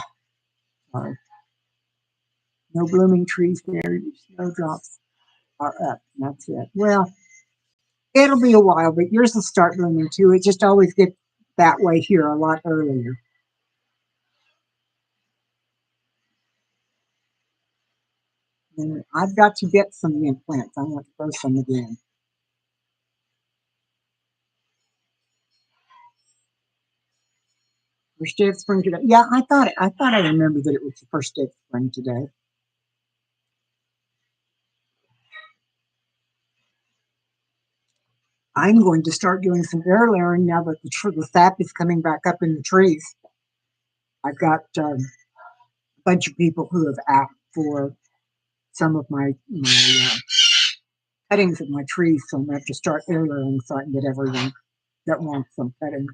sorry. No blooming trees there. Snowdrops are up. That's it. Well, it'll be a while, but yours will start blooming too. It just always gets that way here a lot earlier. And I've got to get some mint plants. I want to grow some again. First day of spring today. Yeah, I thought I remembered that it was the first day of spring today. I'm going to start doing some air layering now that the sap is coming back up in the trees. I've got a bunch of people who have asked for some of my cuttings of my trees, so I'm going to have to start air layering so I can get everyone that wants some cutting.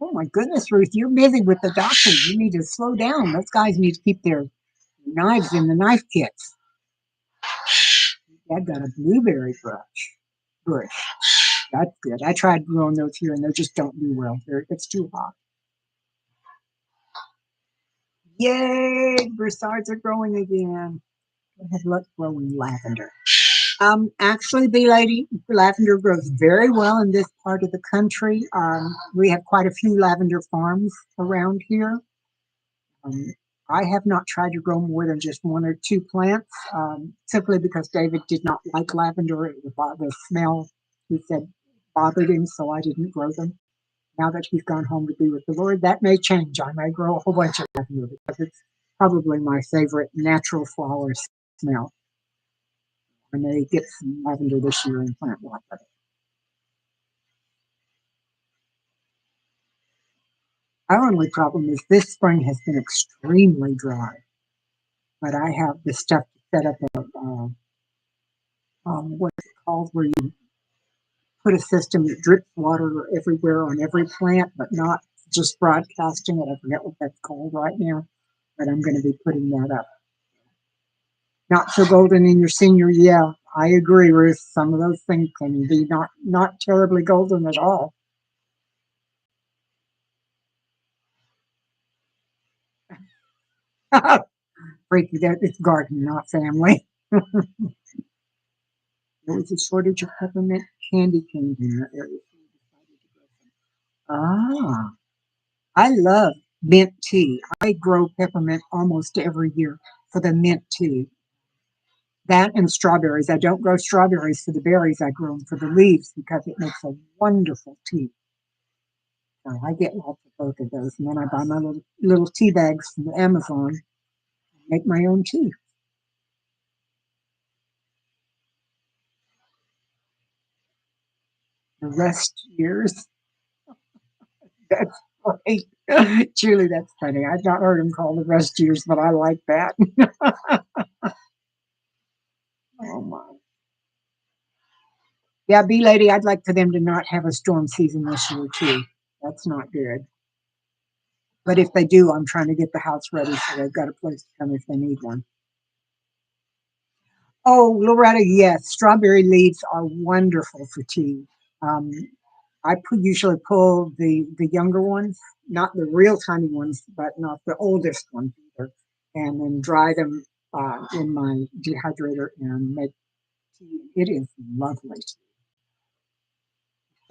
Oh my goodness, Ruth, you're busy with the doctor. You need to slow down. Those guys need to keep their knives in the knife kits. I've got a blueberry bush. That's good. I tried growing those here, and they just don't do well. It's too hot. Yay! Broussards are growing again. I have luck growing lavender. Actually, bee lady, lavender grows very well in this part of the country. We have quite a few lavender farms around here. Um, I have not tried to grow more than just one or two plants, simply because David did not like lavender. The smell, he said, bothered him, so I didn't grow them. Now that he's gone home to be with the Lord, that may change. I may grow a whole bunch of lavender because it's probably my favorite natural flower smell. I may get some lavender this year and plant one of it. Our only problem is this spring has been extremely dry, but I have the stuff to set up what's it called, where you put a system that drips water everywhere on every plant, but not just broadcasting it. I forget what that's called right now, but I'm going to be putting that up. Not so golden in your senior. Yeah, I agree, Ruth. Some of those things can be not terribly golden at all. Freaky, that it's garden, not family. There was a shortage of peppermint candy canes in our area. Ah, I love mint tea. I grow peppermint almost every year for the mint tea. That and strawberries. I don't grow strawberries for the berries. I grow them for the leaves because it makes a wonderful tea. So I get lots of both of those, and then I buy my little tea bags from Amazon and make my own tea. The rest years, that's great. Julie, that's funny. I've not heard him called the rest years, but I like that. Oh my. Yeah, bee lady, I'd like for them to not have a storm season this year too. That's not good. But if they do, I'm trying to get the house ready so they've got a place to come if they need one. Oh, Loretta, yes, strawberry leaves are wonderful for tea. Um, usually pull the younger ones, not the real tiny ones, but not the oldest ones either, and then dry them in my dehydrator and make tea. It is lovely.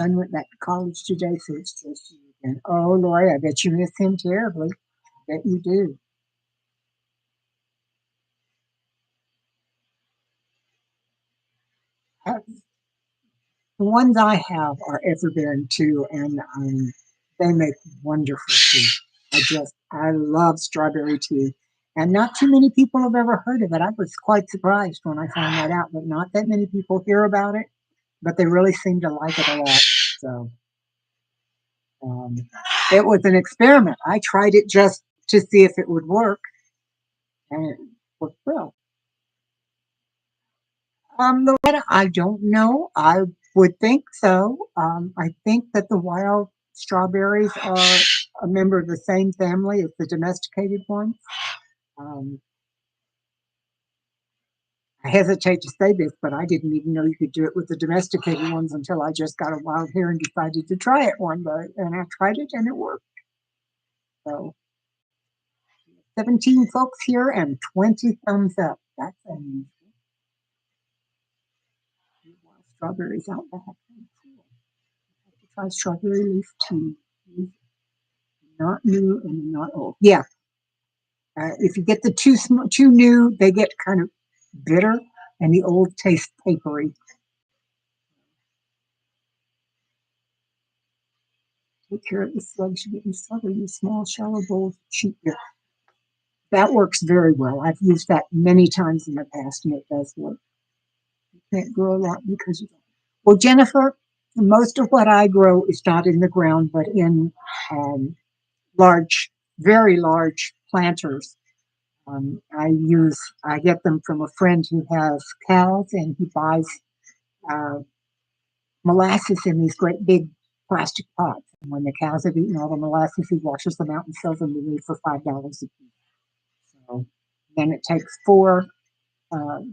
Son went back to college today, so it's just you again. Oh, Lori, I bet you miss him terribly. I bet you do. Uh, the ones I have are Everbearing too, and they make wonderful tea. I love strawberry tea. And not too many people have ever heard of it. I was quite surprised when I found that out, but not that many people hear about it, but they really seem to like it a lot. So um, it was an experiment. I tried it just to see if it would work, and it worked well. Loretta, I don't know. I would think so. I think that the wild strawberries are a member of the same family as the domesticated ones. Um, I hesitate to say this, but I didn't even know you could do it with the domesticated ones until I just got a wild hair and decided to try it one day. And I tried it and it worked. So 17 folks here and 20 thumbs up. That's amazing. Wild strawberries out back. Cool. I have to try strawberry leaf tea. Not new and not old. Yeah, if you get the too new, they get kind of bitter, and the old taste papery. Take care of the slugs you get in summer. Use small, shallow bowls of cheap beer. That works very well. I've used that many times in the past, and it does work. You can't grow a lot because you don't. Well, Jennifer, most of what I grow is not in the ground, but in um, large, very large planters. I get them from a friend who has cows, and he buys uh, molasses in these great big plastic pots. And when the cows have eaten all the molasses, he washes them out and sells them to me for $5 a piece. So then it takes four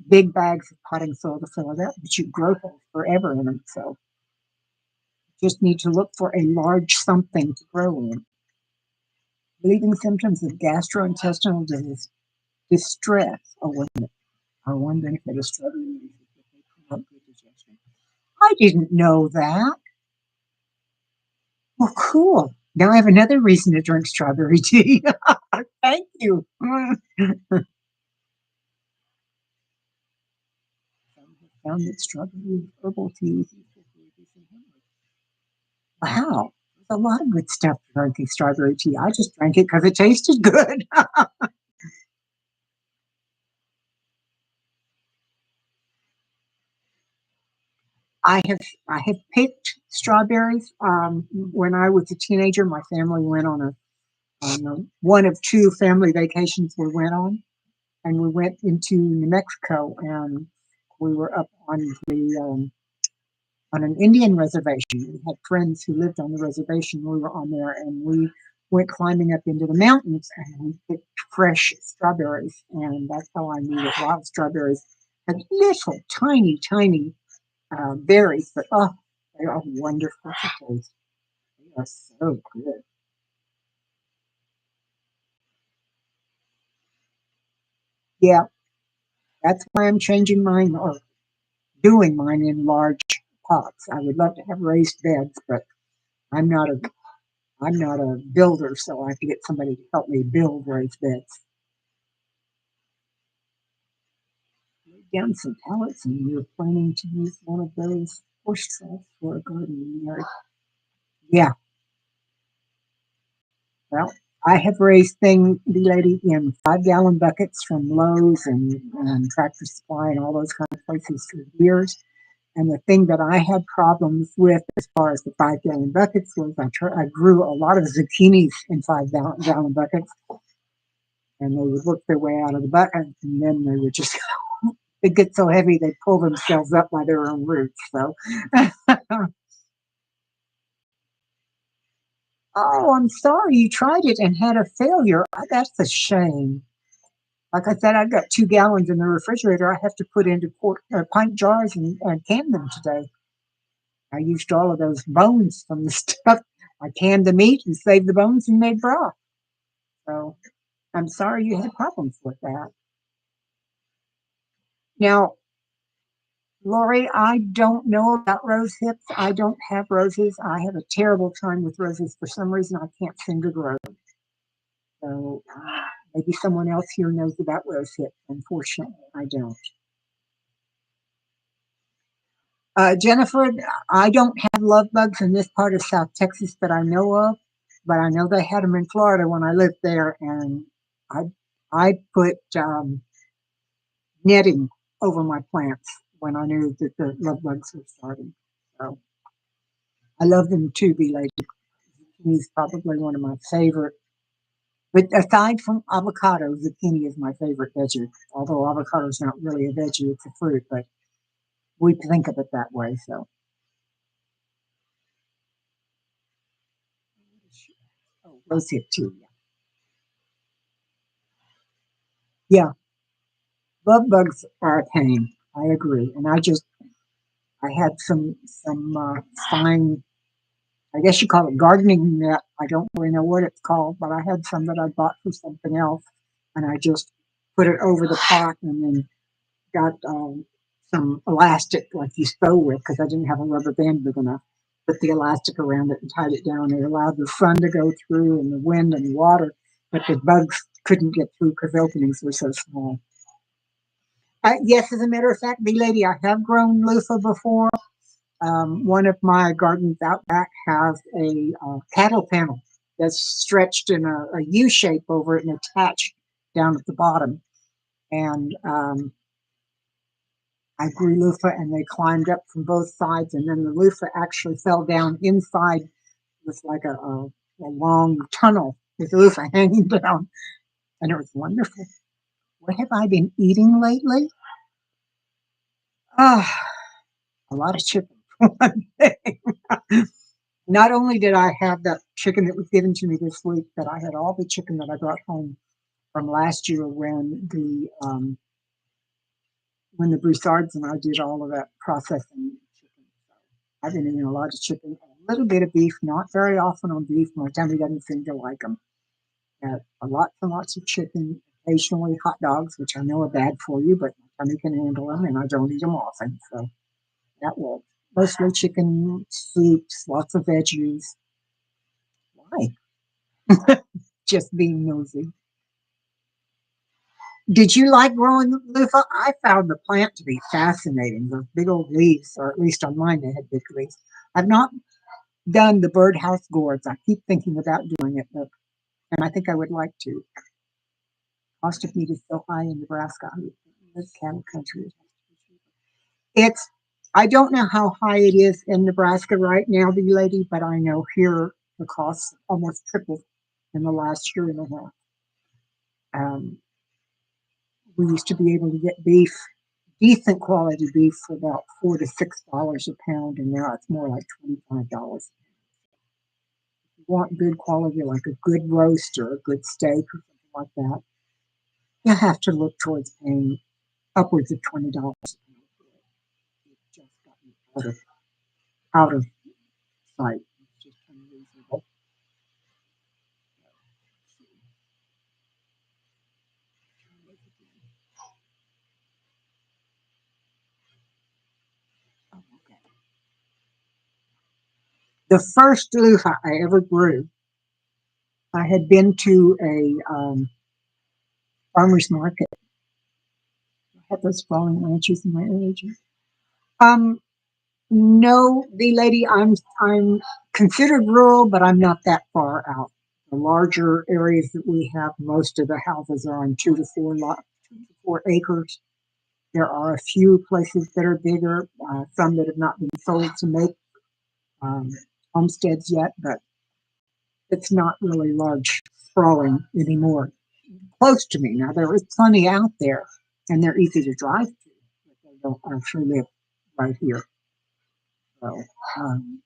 big bags of potting soil to fill it up, but you grow things forever in them. So you just need to look for a large something to grow in. Bleeding symptoms of gastrointestinal distress are one benefit of strawberries is that they promote good digestion. I didn't know that. Well, cool. Now I have another reason to drink strawberry tea. Thank you. Some have found that strawberry herbal tea is useful for reducing hemorrhoids. Wow. There's a lot of good stuff for drinking strawberry tea. I just drank it because it tasted good. I have picked strawberries. When I was a teenager, my family went on one of two family vacations we went on, and we went into New Mexico, and we were up on an Indian reservation. We had friends who lived on the reservation. We were on there, and we went climbing up into the mountains, and we picked fresh strawberries, and that's how I knew that wild strawberries had little tiny berries, but oh, they are wonderful to taste. They are so good. Yeah, that's why I'm changing mine or doing mine in large pots. I would love to have raised beds, but I'm not a I'm not a builder, so I have to get somebody to help me build raised beds. Lay down some pallets, and you're planning to use one of those horse troughs for a garden yard. Yeah, well, I have raised thing, lady, in 5-gallon buckets from Lowe's and Tractor Supply and all those kind of places for years. And the thing that I had problems with as far as the 5-gallon buckets was I grew a lot of zucchinis in 5-gallon buckets, and they would work their way out of the bucket, and then they would just they get so heavy they pull themselves up by their own roots. So, oh, I'm sorry you tried it and had a failure. That's a shame. Like I said, I've got 2 gallons in the refrigerator. I have to put into pint jars and can them today. I used all of those bones from the stuff. I canned the meat and saved the bones and made broth. So I'm sorry you had problems with that. Now, Lori, I don't know about rose hips. I don't have roses. I have a terrible time with roses. For some reason, I can't seem to grow. So maybe someone else here knows about rose hips. Unfortunately, I don't. Jennifer, I don't have love bugs in this part of South Texas that I know of, but I know they had them in Florida when I lived there, and I I put netting over my plants when I knew that the love bugs were starting. So I love them too, belated. Zucchini probably one of my favorite. But aside from avocado, zucchini is my favorite veggie. Although avocado is not really a veggie; it's a fruit, but we think of it that way. So, oh, rosehip too. Yeah, love bugs are a pain. I agree, and I had some fine. I guess you call it gardening net. I don't really know what it's called, but I had some that I bought for something else, and I just put it over the pot and then got some elastic like you sew with because I didn't have a rubber band big enough. Put the elastic around it and tied it down. It allowed the sun to go through and the wind and the water, but the bugs couldn't get through because the openings were so small. Yes, as a matter of fact, big lady, I have grown loofah before. One of my gardens out back has a cattle panel that's stretched in a U shape over it and attached down at the bottom. And I grew loofah and they climbed up from both sides. And then the loofah actually fell down inside with like a long tunnel with the loofah hanging down. And it was wonderful. What have I been eating lately? Ah, a lot of chicken for one thing. Not only did I have that chicken that was given to me this week, but I had all the chicken that I brought home from last year when the Broussards and I did all of that processing chicken. So I've been eating a lot of chicken, a little bit of beef, not very often on beef. My tummy doesn't seem to like them. Lots and lots of chicken, occasionally hot dogs, which I know are bad for you, but my tummy can handle them, and I don't eat them often, so that will mostly chicken soups, lots of veggies. Why? Just being nosy. Did you like growing loofah? I found the plant to be fascinating. Those big old leaves, or at least on mine, they had big leaves. I've not done the birdhouse gourds. I keep thinking about doing it, but and I think I would like to. Cost of meat is so high in Nebraska. I mean, this cattle country. It's I don't know how high it is in Nebraska right now, the lady, but I know here the cost almost tripled in the last year and a half. Um, we used to be able to get beef, decent quality beef, for about $4 to $6 a pound, and now it's more like $25. If you want good quality, like a good roast or a good steak or something like that, you have to look towards paying upwards of $20 a pound for it. It's just gotten out of sight. It's just unreasonable. Oh, okay. The first loofah I ever grew, I had been to a farmer's market. I had those sprawling ranches in my area. Um, no, the lady, I'm considered rural, but I'm not that far out. The larger areas that we have, most of the houses are on 2 to 4 acres. There are a few places that are bigger, some that have not been sold to make um, homesteads yet, but it's not really large sprawling anymore. Close to me now, there is plenty out there, and they're easy to drive to, but they don't actually live right here. So um,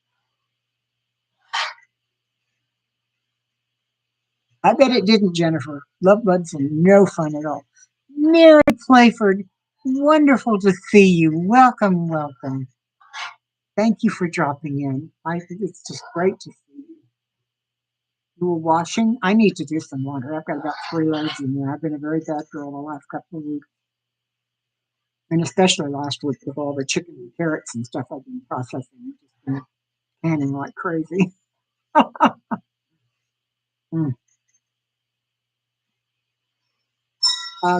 I bet it didn't, Jennifer. Love bugs are no fun at all. Mary Playford, wonderful to see you. Welcome, welcome. Thank you for dropping in. It's just great to see you. You were washing? I need to do some laundry. I've got about 3 loads in there. I've been a very bad girl the last couple of weeks, and especially last week with all the chicken and carrots and stuff I've been processing. I've just been canning like crazy. Mm.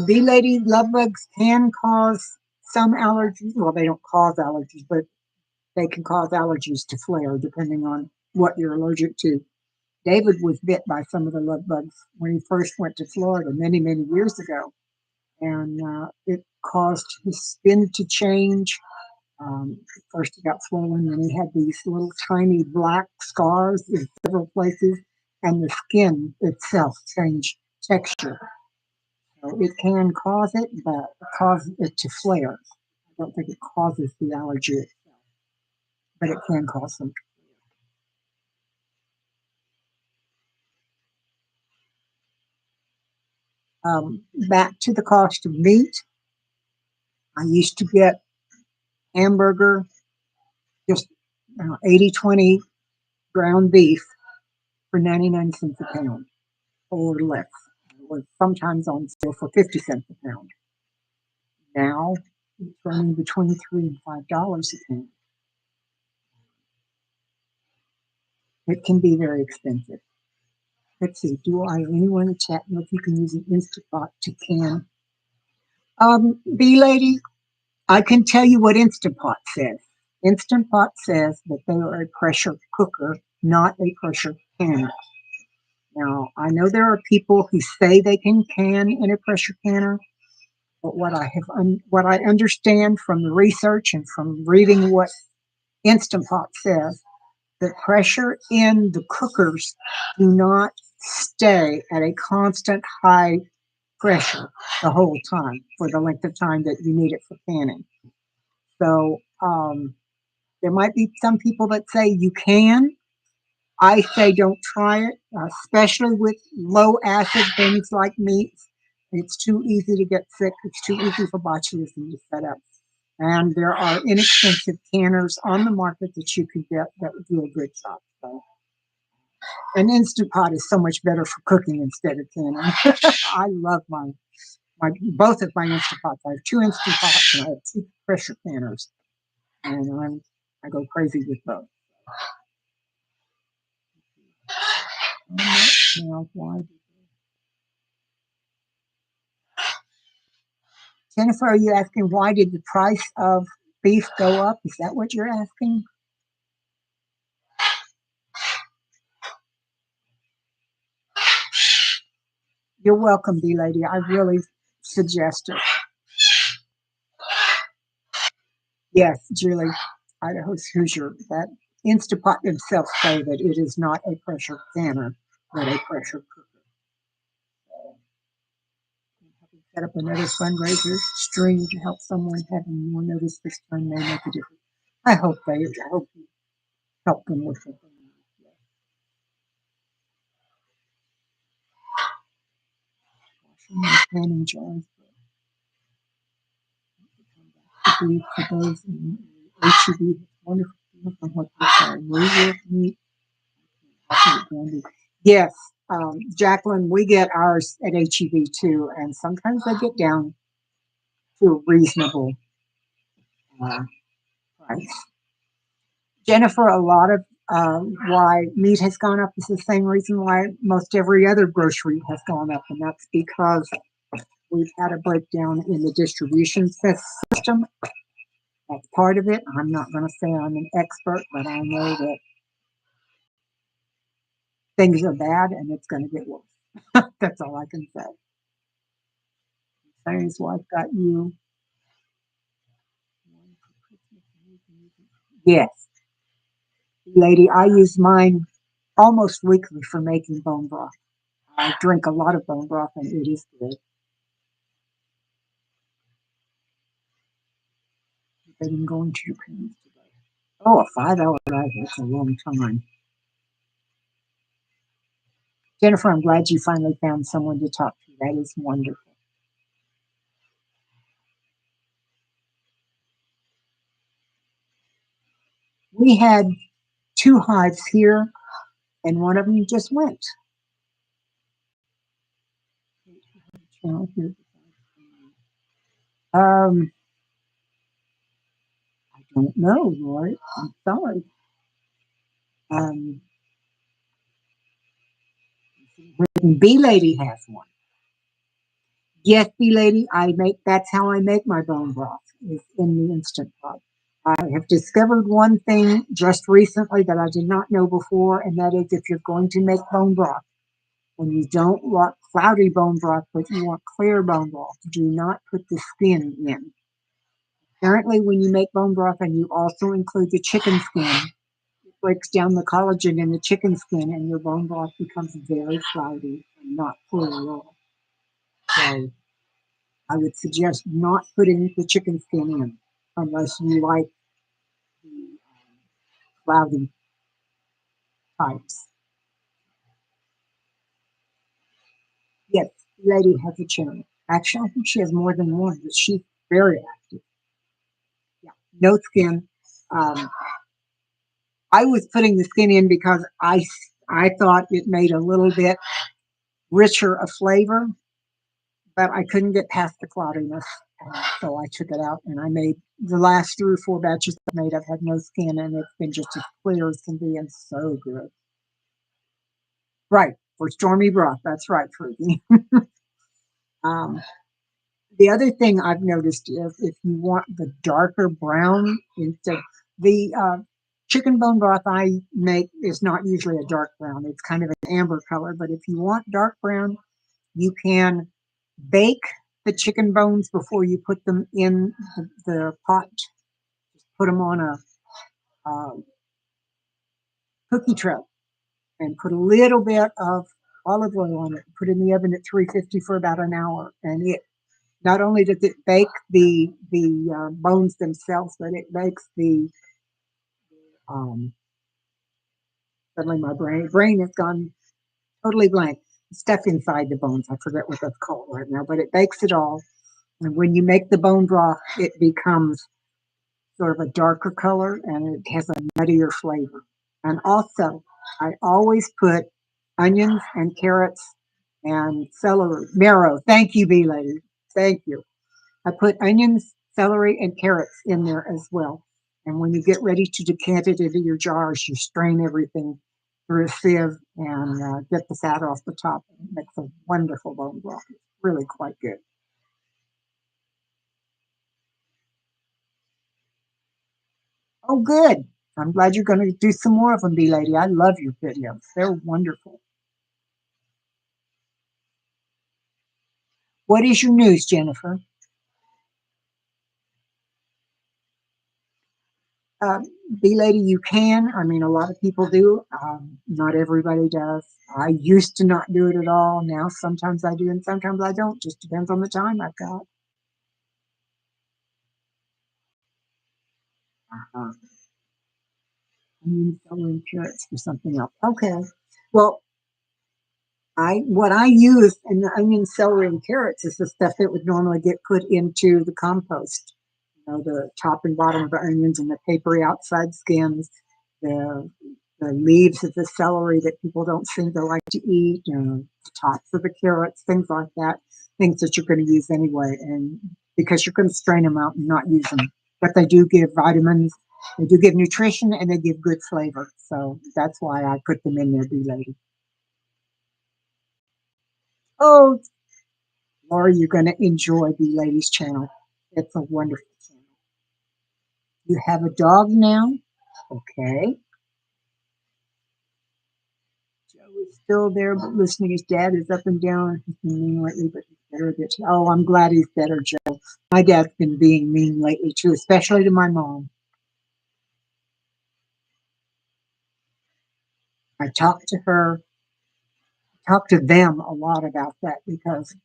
Bee lady, love bugs can cause some allergies. Well, they don't cause allergies, but they can cause allergies to flare depending on what you're allergic to. David was bit by some of the love bugs when he first went to Florida many, many years ago, and it caused his skin to change. First, he got swollen, and he had these little tiny black scars in several places, and the skin itself changed texture. So it can cause it, but it causes it to flare. I don't think it causes the allergy itself, but it can cause them. Back to the cost of meat. I used to get hamburger, just 80/20 ground beef for 99 cents a pound or less. It was sometimes on sale for 50 cents a pound. Now it's running between $3 and $5 a pound. It can be very expensive. Let's see, do I anyone in chat know if you can use an Instant Pot to can? Bee lady, I can tell you what Instant Pot says. Instant Pot says that they are a pressure cooker, not a pressure canner. Now, I know there are people who say they can can in a pressure canner, but what I understand from the research and from reading what Instant Pot says, the pressure in the cookers do not stay at a constant high pressure the whole time for the length of time that you need it for canning. So there might be some people that say you can. I say don't try it, especially with low acid things like meats. It's too easy to get sick. It's too easy for botulism to set up. And there are inexpensive canners on the market that you can get that would do a good job. So An Instant Pot is so much better for cooking instead of canning. I love my both of my Instant Pots. I have two Instant Pots and I have two pressure canners, and I go crazy with both. Now, why? Jennifer, are you asking why did the price of beef go up? Is that what you're asking? You're welcome, B lady. I really suggest it. Yes, Julie, Idaho's Hoosier. That Instapot themselves say that it is not a pressure canner, but a pressure cooker. Set up another fundraiser string to help someone having more notice this time may make a difference. I hope you help them with it. Planning jars for those in HEB. Wonderful from what they say. Rework meat. Yes, Jacqueline, we get ours at HEB too, and sometimes they get down to a reasonable uh, price. Jennifer, a lot of why meat has gone up is the same reason why most every other grocery has gone up, and that's because we've had a breakdown in the distribution system. That's part of it. I'm not going to say I'm an expert, but I know that things are bad and it's going to get worse. That's all I can say. Sarah's wife got you. Yes, lady, I use mine almost weekly for making bone broth. I drink a lot of bone broth and it is good. I've been going to your parents today. Oh, a 5 hour drive. That's a long time. Jennifer, I'm glad you finally found someone to talk to. That is wonderful. We had two hives here, and one of them just went. Um, I don't know, Lord. I'm sorry. Um, B lady has one. Yes, B lady, I make. That's how I make my bone broth. Is in the Instant Pot. I have discovered one thing just recently that I did not know before, and that is if you're going to make bone broth, and you don't want cloudy bone broth, but you want clear bone broth, do not put the skin in. Apparently, when you make bone broth and you also include the chicken skin, it breaks down the collagen in the chicken skin, and your bone broth becomes very cloudy and not clear at all. So I would suggest not putting the chicken skin in unless you like the cloudy types. Yes, the lady has a channel. Actually, I think she has more than one, but she's very active. Yeah, no skin. Um, I was putting the skin in because I thought it made a little bit richer a flavor, but I couldn't get past the cloudiness. So I took it out and I made the last 3 or 4 batches I made. I've had no skin and it's been just as clear as can be and so good. Right, for stormy broth. That's right, Fruity. um, the other thing I've noticed is if you want the darker brown, instead the chicken bone broth I make is not usually a dark brown. It's kind of an amber color. But if you want dark brown, you can bake the chicken bones before you put them in the pot. Just put them on a uh, cookie tray and put a little bit of olive oil on it. Put it in the oven at 350 for about an hour, and it not only does it bake the bones themselves, but it makes the um, suddenly my brain has gone totally blank. Stuff inside the bones. I forget what that's called right now, but it bakes it all. And when you make the bone broth, it becomes sort of a darker color and it has a nuttier flavor. And also, I always put onions and carrots and celery marrow. Thank you, bee lady. Thank you. I put onions, celery, and carrots in there as well. And when you get ready to decant it into your jars, you strain everything through a sieve and get the fat off the top. It makes a wonderful bone broth. It's really quite good. Oh, good. I'm glad you're going to do some more of them, bee lady. I love your videos. They're wonderful. What is your news, Jennifer? Um, Bee lady, you can. I mean, a lot of people do. Not everybody does. I used to not do it at all. Now sometimes I do and sometimes I don't. Just depends on the time I've got. Uh, onion, celery, carrots for something else. Okay. Well, I what I use in the onion, celery, and carrots is the stuff that would normally get put into the compost. You know, the top and bottom of the onions and the papery outside skins, the the leaves of the celery that people don't seem to like to eat, the tops of the carrots, things like that, things that you're going to use anyway, and because you're going to strain them out and not use them. But they do give vitamins, they do give nutrition, and they give good flavor. So that's why I put them in there, bee lady. Oh, Laura, you're going to enjoy Bee Lady's channel. It's a wonderful channel. You have a dog now? Okay. Joe is still there, but listening. His dad is up and down. He's been mean lately, but he's better a bit. Oh, I'm glad he's better, Joe. My dad's been being mean lately, too, especially to my mom. I talked to her, talked to them a lot about that because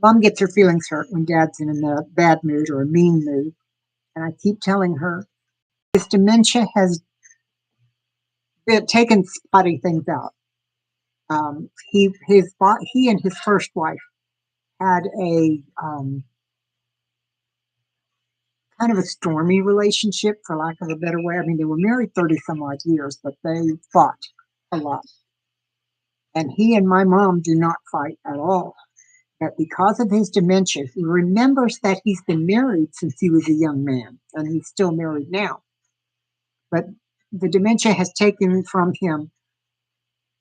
mom gets her feelings hurt when dad's in a bad mood or a mean mood. And I keep telling her his dementia has been taken spotty things out. He and his first wife had a kind of a stormy relationship, for lack of a better way. I mean, they were married 30 some odd years, but they fought a lot. And he and my mom do not fight at all. But because of his dementia, he remembers that he's been married since he was a young man, and he's still married now. But the dementia has taken from him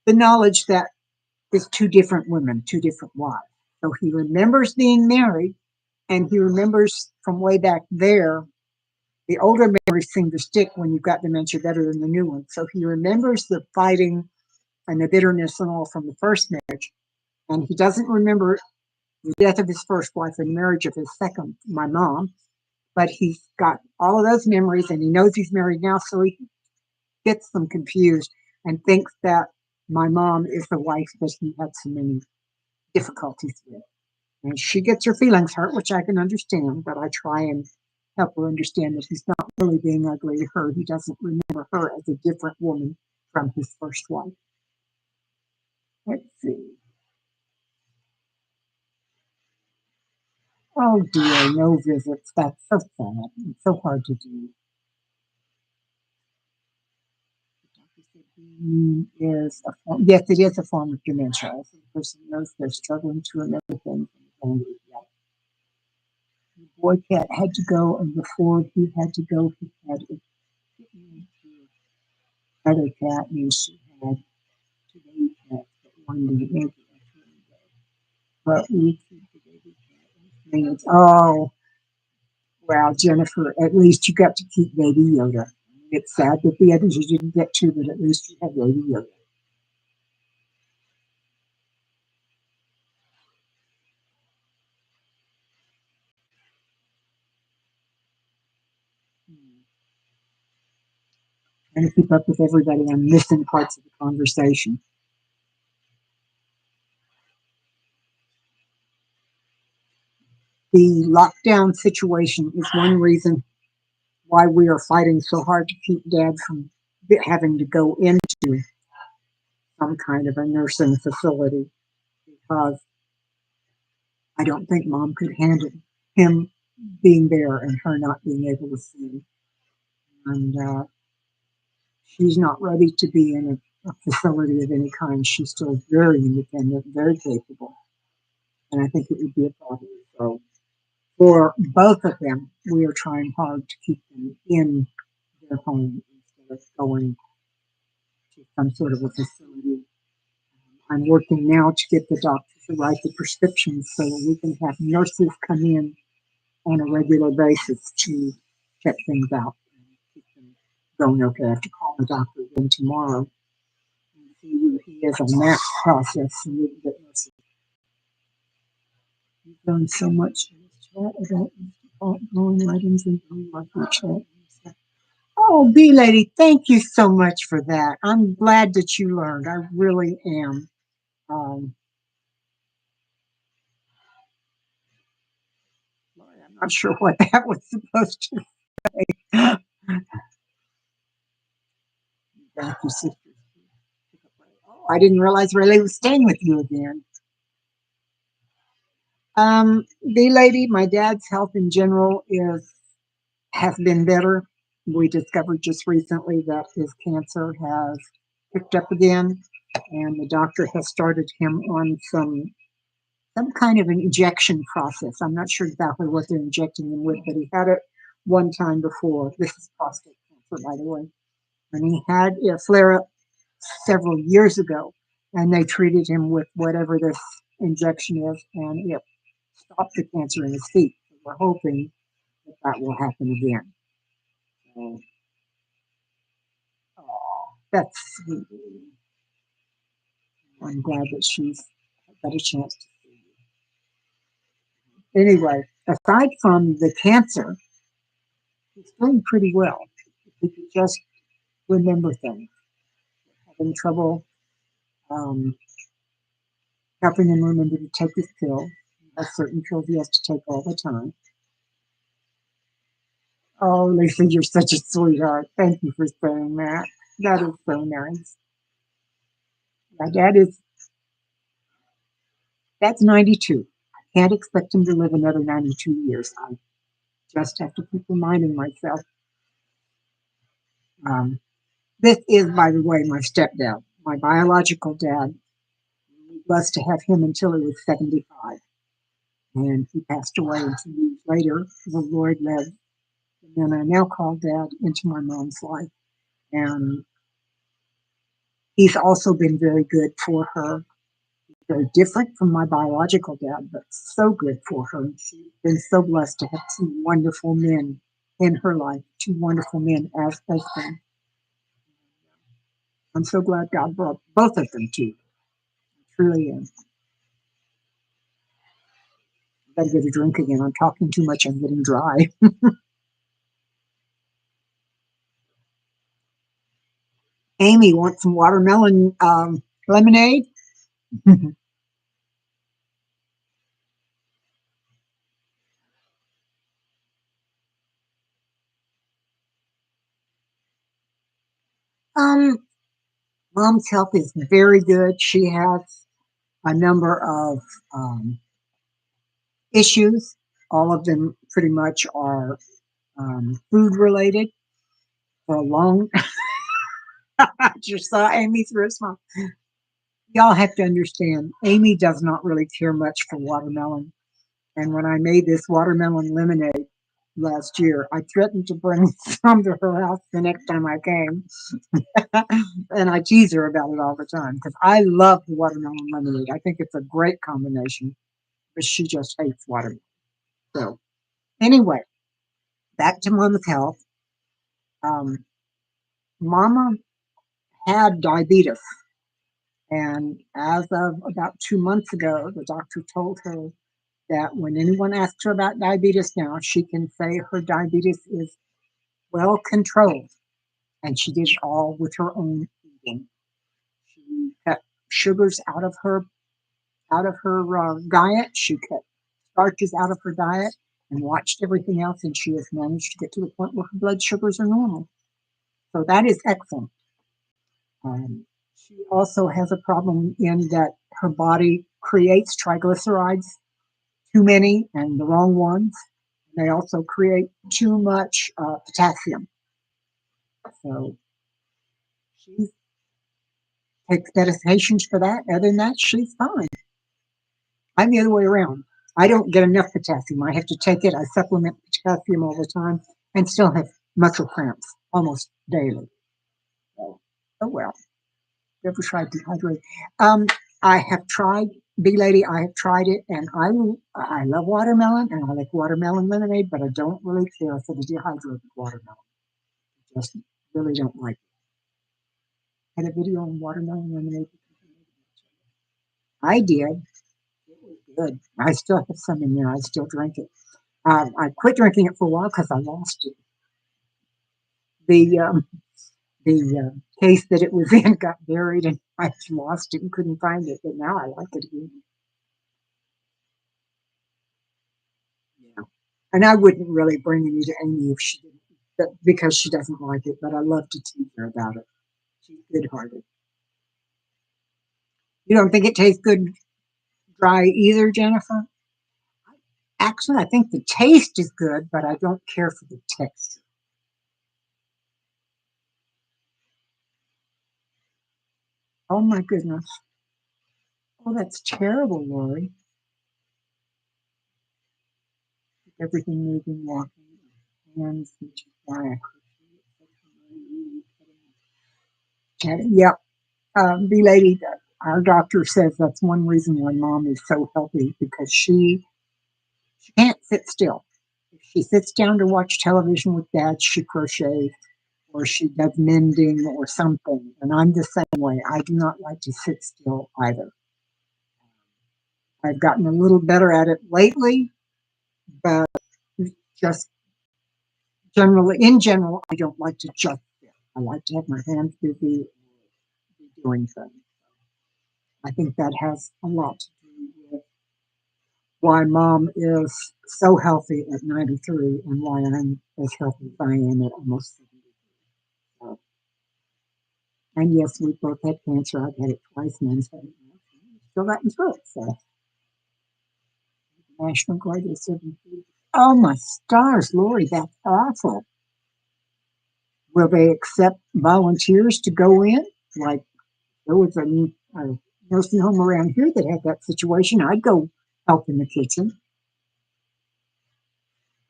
the knowledge that it's two different women, two different wives. So he remembers being married, and he remembers from way back there. The older memories seem to stick when you've got dementia better than the new ones. So he remembers the fighting and the bitterness and all from the first marriage. And he doesn't remember the death of his first wife and marriage of his second, my mom. But he's got all of those memories and he knows he's married now. So he gets them confused and thinks that my mom is the wife that he had so many difficulties with. And she gets her feelings hurt, which I can understand, but I try and help her understand that he's not really being ugly to her. He doesn't remember her as a different woman from his first wife. Let's see. Oh dear, no visits. That's so sad. It's so hard to do. Yes, it is a form of dementia. As the person knows they're struggling to remember things. The boy cat had to go, and before he had to go, he had a other cat, and she had two baby cats, but one didn't make it. But we keep the baby cat names. Oh, well, Jennifer, at least you got to keep Baby Yoda. It's sad that the others you didn't get to, but at least you have Baby Yoda. Trying to keep up with everybody. I'm missing parts of the conversation. The lockdown situation is one reason why we are fighting so hard to keep Dad from having to go into some kind of a nursing facility because I don't think Mom could handle him being there and her not being able to see him. And she's not ready to be in a facility of any kind. She's still very independent, very capable, and I think it would be a problem. So for both of them, we are trying hard to keep them in their home instead of going to some sort of a facility. I'm working now to get the doctor to write the prescriptions so that we can have nurses come in on a regular basis to check things out and keep them going okay. I have to call the doctor again tomorrow and see where he is on that process and we can get nurses. You've done so much in this chat about going items and going like your chat. Oh, B lady, thank you so much for that. I'm glad that you learned. I really am. Um, I'm not sure what that was supposed to be. Thank you, sister. Oh, I didn't realize Riley was staying with you again. B lady, my dad's health in general is has been better. We discovered just recently that his cancer has picked up again, and the doctor has started him on some kind of an injection process. I'm not sure exactly what they're injecting him with, but he had it one time before. This is prostate cancer, by the way. And he had a flare up several years ago, and they treated him with whatever this injection is, and it stopped the cancer in his feet. So we're hoping that that will happen again. So, oh, that's sweet. I'm glad that she's got a chance to see you. Anyway, aside from the cancer, he's doing pretty well. If he could just remember things, having trouble um, helping him remember to take his pill. He has certain pills he has to take all the time. Oh, Lisa, you're such a sweetheart. Thank you for saying that. That is so nice. My dad is, that's 92. I can't expect him to live another 92 years. I just have to keep reminding myself. Um, this is, by the way, my stepdad, my biological dad. We were blessed to have him until he was 75. And he passed away 2 years later. The Lord led the man I now call dad into my mom's life. And he's also been very good for her. Very different from my biological dad, but so good for her. She's been so blessed to have two wonderful men in her life, two wonderful men as husbands. I'm so glad God brought both of them to you. I truly am. I gotta get a drink again. I'm talking too much. I'm getting dry. Amy wants some watermelon lemonade. um, Mom's health is very good. She has a number of issues. All of them pretty much are food related. For a long, I just saw Amy's response. Y'all have to understand, Amy does not really care much for watermelon. And when I made this watermelon lemonade last year, I threatened to bring some to her house the next time I came. And I tease her about it all the time because I love the watermelon lemonade. I think it's a great combination, but she just hates watermelon. So, anyway, back to Mama's health. Um, Mama had diabetes. And as of about 2 months ago, the doctor told her that when anyone asks her about diabetes now, she can say her diabetes is well controlled. And she did it all with her own eating. She cut sugars out of her diet. She cut starches out of her diet and watched everything else. And she has managed to get to the point where her blood sugars are normal. So that is excellent. She also has a problem in that her body creates triglycerides, too many and the wrong ones. They also create too much potassium. So she's takes medications for that. Other than that, she's fine. I'm the other way around. I don't get enough potassium. I have to take it. I supplement potassium all the time and still have muscle cramps almost daily. So, oh well. Ever tried dehydrate? Um, I have tried, big lady. I have tried it, and I love watermelon, and I like watermelon lemonade, but I don't really care for the dehydrated watermelon. Just really don't like it. Had a video on watermelon lemonade. I did. It was good. I still have some in there. I still drink it. I quit drinking it for a while because I lost it. The case that it was in got buried, and I lost it and couldn't find it. But now I like it again. Yeah. And I wouldn't really bring any to Amy if she didn't, but because she doesn't like it. But I love to tease her about it. She's good-hearted. You don't think it tastes good dry either, Jennifer? Actually, I think the taste is good, but I don't care for the texture. Oh my goodness. Oh, that's terrible, Lori. Everything moving, walking, hands, which is why I crochet. Yep. The lady, our doctor says that's one reason why mom is so healthy because she can't sit still. If she sits down to watch television with dad, she crochets or she does mending or something. And I'm the same way. I do not like to sit still either. I've gotten a little better at it lately, but just generally, in general, I don't like to just sit. I like to have my hands busy doing things. I think that has a lot to do with why mom is so healthy at 93 and why I'm as healthy as I am at almost 70. So, and yes, we both had cancer. I've had it twice, and I'm still gotten through it. So, National Guard is 73. Oh my stars, Lori, that's awful. Will they accept volunteers to go in? Like there was a nursing home around here that had that situation. I'd go help in the kitchen.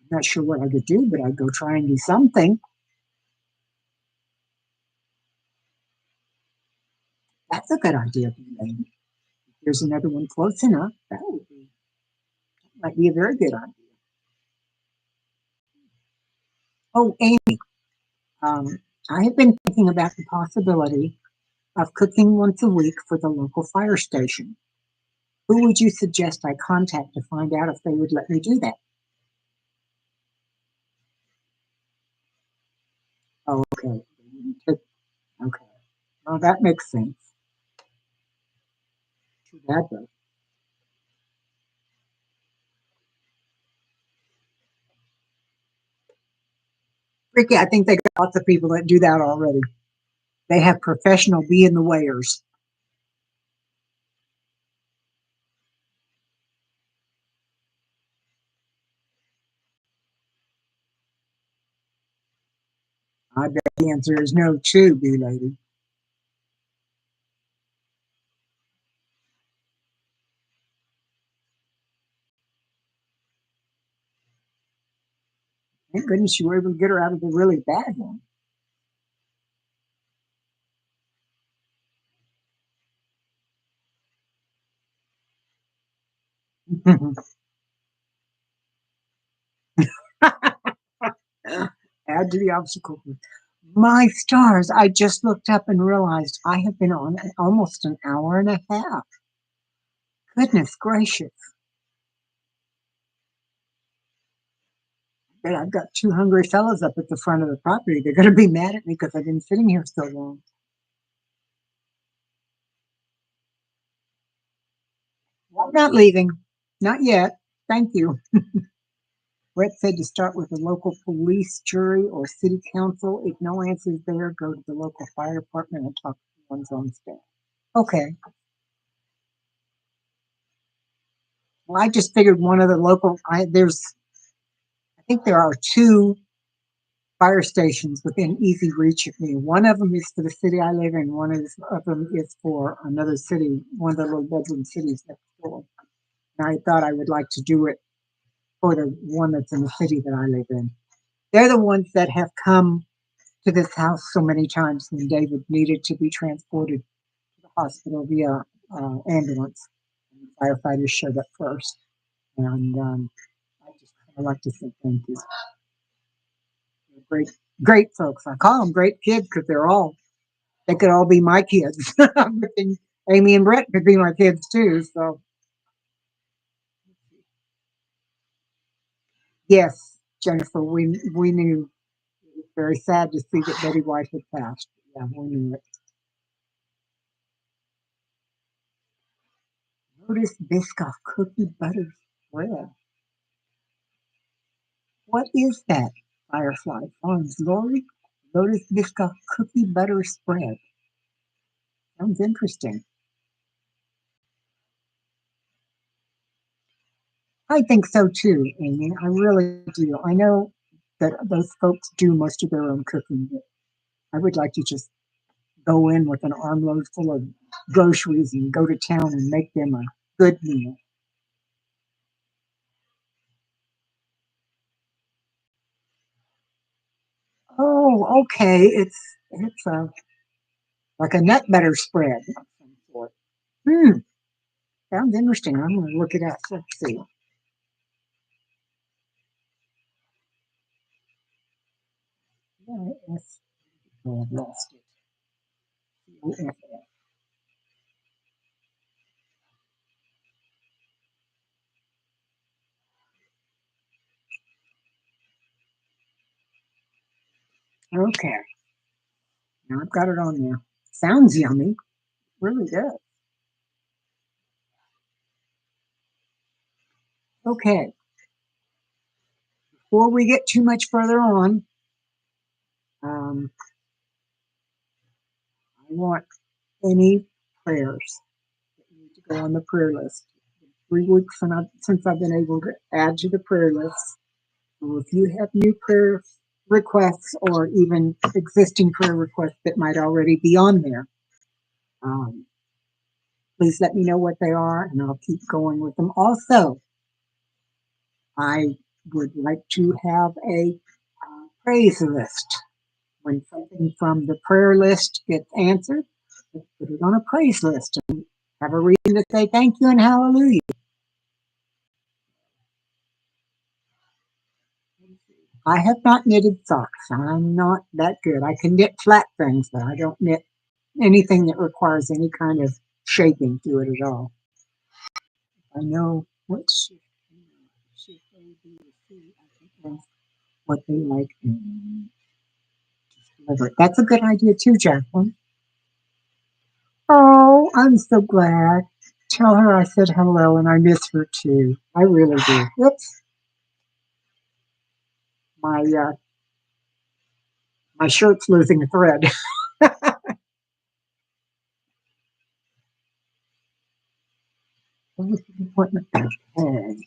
I'm not sure what I could do, but I'd go try and do something. That's a good idea, maybe. If there's another one close enough, might be a very good idea. Oh, Amy, um, I have been thinking about the possibility of cooking once a week for the local fire station. Who would you suggest I contact to find out if they would let me do that? Oh, okay. Okay. Well, that makes sense. Too bad, though. Ricky, I think they got lots of people that do that already. They have professional be in the weighers. I bet the answer is no, too, B lady. Thank goodness you were able to get her out of the really bad one. Add to the obstacle. My stars, I just looked up and realized I have been on almost an hour and a half. Goodness gracious. But I've got two hungry fellows up at the front of the property. They're going to be mad at me because I've been sitting here so long. Well, I'm not leaving. Not yet. Thank you. Brett said to start with the local police, jury, or city council. If no answer is there, go to the local fire department and talk to one's own staff. Okay. Well, I just figured one of the local, I think there are two fire stations within easy reach of me. One of them is for the city I live in. Of them is for another city, one of the little bedroom cities next door. And I thought I would like to do it for the one that's in the city that I live in. They're the ones that have come to this house so many times when David needed to be transported to the hospital via ambulance. And the firefighters showed up first. And I just kind of like to say thank you. They're great, great folks. I call them great kids because they could all be my kids. And Amy and Brett could be my kids too. So, yes, Jennifer, we knew. It was very sad to see that Betty White had passed. Yeah, we knew it. Lotus Biscoff cookie butter spread. What is that? Firefly Farms, Lori? Lotus Biscoff cookie butter spread. Sounds interesting. I think so too, Amy. I really do. I know that those folks do most of their own cooking. But I would like to just go in with an armload full of groceries and go to town and make them a good meal. Oh, okay. It's like a nut butter spread of some sort. Hmm. Sounds interesting. I'm going to look it up. Let's see. Yes. Oh, I've lost it. COFF. Okay. Now I've got it on there. Sounds yummy. Really good. Okay. Before we get too much further on, um, I want any prayers that need to go on the prayer list. 3 weeks since I've been able to add to the prayer list. So if you have new prayer requests or even existing prayer requests that might already be on there, um, please let me know what they are and I'll keep going with them. Also, I would like to have a praise list. When something from the prayer list gets answered, let's put it on a praise list and have a reason to say thank you and hallelujah. I have not knitted socks. I'm not that good. I can knit flat things, but I don't knit anything that requires any kind of shaping to it at all. I know what shift A, B, or C, I think that's what they like to deliver. That's a good idea too, Jacqueline. Oh, I'm so glad. Tell her I said hello and I miss her too. I really do. Whoops, my my shirt's losing a thread. What was the appointment? Okay.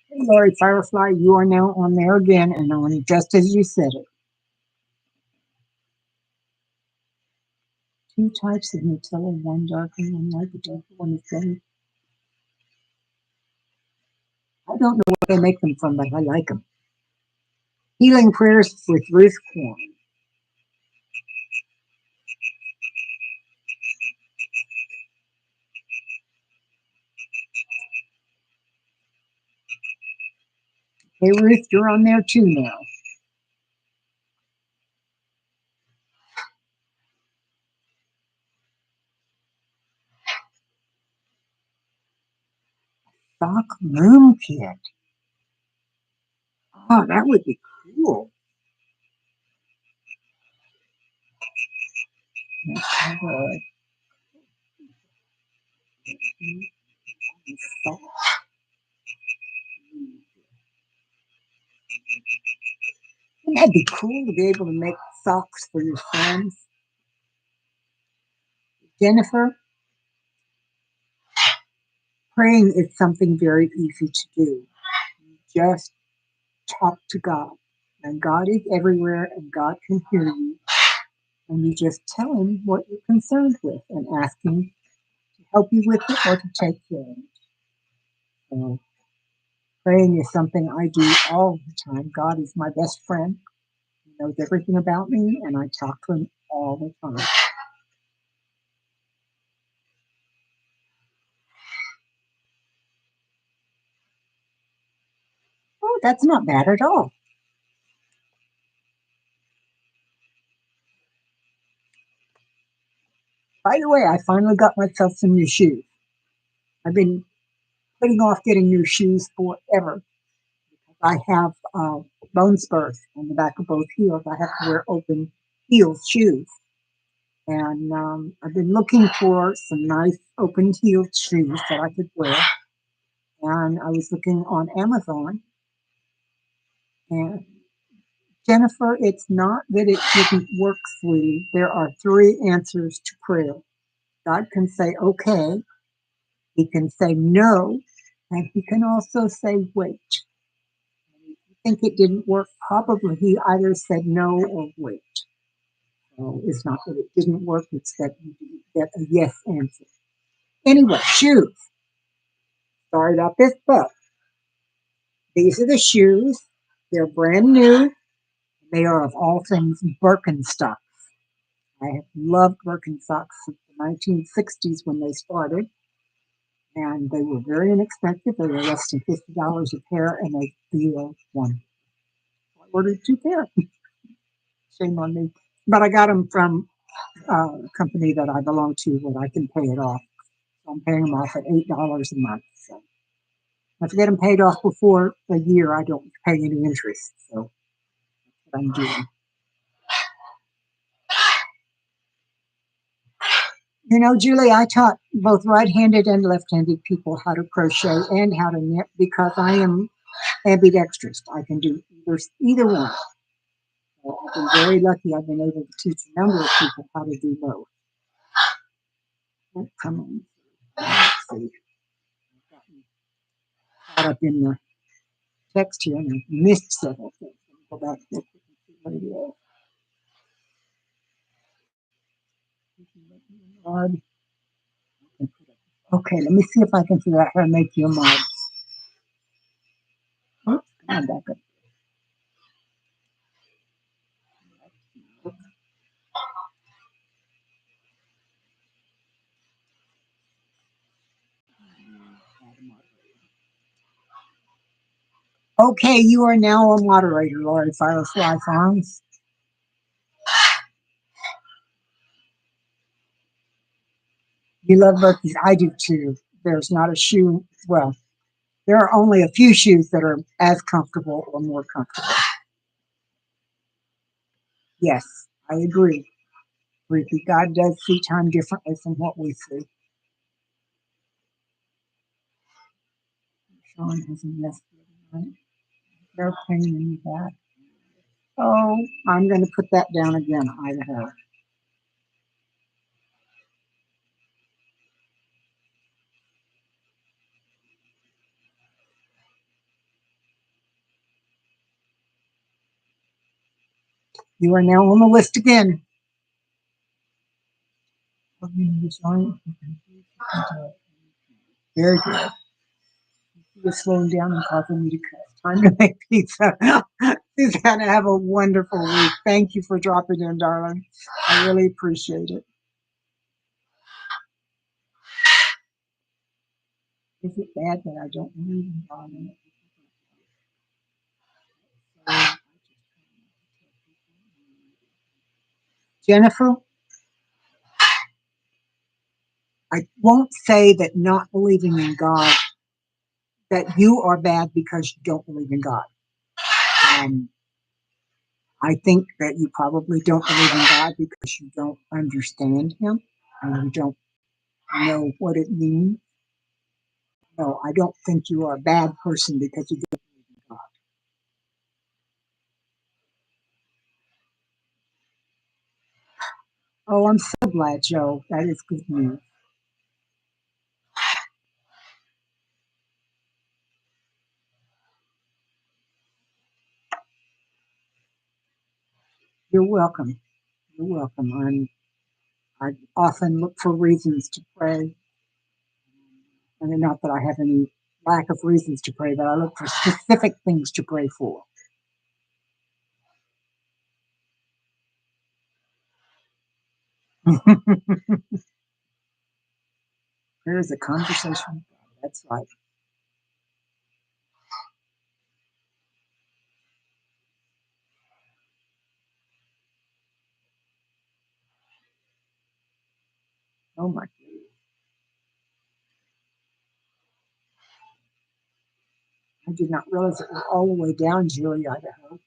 Hey, Lori Firefly, you are now on there again and on just as you said it. Two types of Nutella, one dark and one light. The dark one is better. I don't know what they make them from, but I like them. Healing prayers with Ruth Corn. Hey, Ruth, you're on there too now. Sock Moon Kit. Oh, that would be cool. Let's have a sock. That'd be cool to be able to make socks for your friends. Jennifer, praying is something very easy to do. You just talk to God. And God is everywhere and God can hear you. And you just tell him what you're concerned with and ask him to help you with it or to take care of it. So praying is something I do all the time. God is my best friend. He knows everything about me and I talk to him all the time. Oh, that's not bad at all. By the way, I finally got myself some new shoes. I've been putting off getting new shoes forever. I have bone spurs on the back of both heels. I have to wear open heel shoes. And I've been looking for some nice open heel shoes that I could wear. And I was looking on Amazon. And Jennifer, it's not that it didn't work, sweetie. There are three answers to prayer. God can say, okay. He can say no. And he can also say, wait. If you think it didn't work, probably he either said no or wait. So it's not that it didn't work, it's that you didn't get a yes answer. Anyway, shoes. Sorry about this, but these are the shoes. They're brand new. They are of all things Birkenstock. I have loved Birkenstocks since the 1960s when they started, and they were very inexpensive. They were less than $50 a pair, and they feel wonderful. I ordered two pairs. Shame on me. But I got them from a company that I belong to where I can pay it off. So I'm paying them off at $8 a month. So if I get them paid off before a year, I don't pay any interest. So that's what I'm doing. You know, Julie, I taught both right-handed and left-handed people how to crochet and how to knit because I am ambidextrous. I can do either one. So I've been very lucky. I've been able to teach a number of people how to do both. Oh, come on. Let's see. I've gotten caught up in the text here and I missed several things. Let me go back and look and see what it is. Okay, let me see if I can figure out how to make you a mod. Oops, come on back up. Okay, you are now a moderator, Lori Firefly Farms. You love Birkies. I do too. There's not a shoe, well, there are only a few shoes that are as comfortable or more comfortable. Yes, I agree. Ricky, God does see time differently from what we see. Sean has a mess tonight. They're pain in the back. Oh, I'm going to put that down again, Idaho. You are now on the list again. Very good. You're slowing down and causing me to cuss. Time to make pizza. Susanna, have a wonderful week. Thank you for dropping in, darling. I really appreciate it. Is it bad that I don't believe in God? Jennifer, I won't say that not believing in God, that you are bad because you don't believe in God. I think that you probably don't believe in God because you don't understand Him and you don't know what it means. No, I don't think you are a bad person because you don't. Oh, I'm so glad, Joe. That is good news. You're welcome. You're welcome. I often look for reasons to pray. And not that I have any lack of reasons to pray, but I look for specific things to pray for. There's a conversation. That's right. Oh my goodness. I did not realize it was all the way down Julie, Idaho.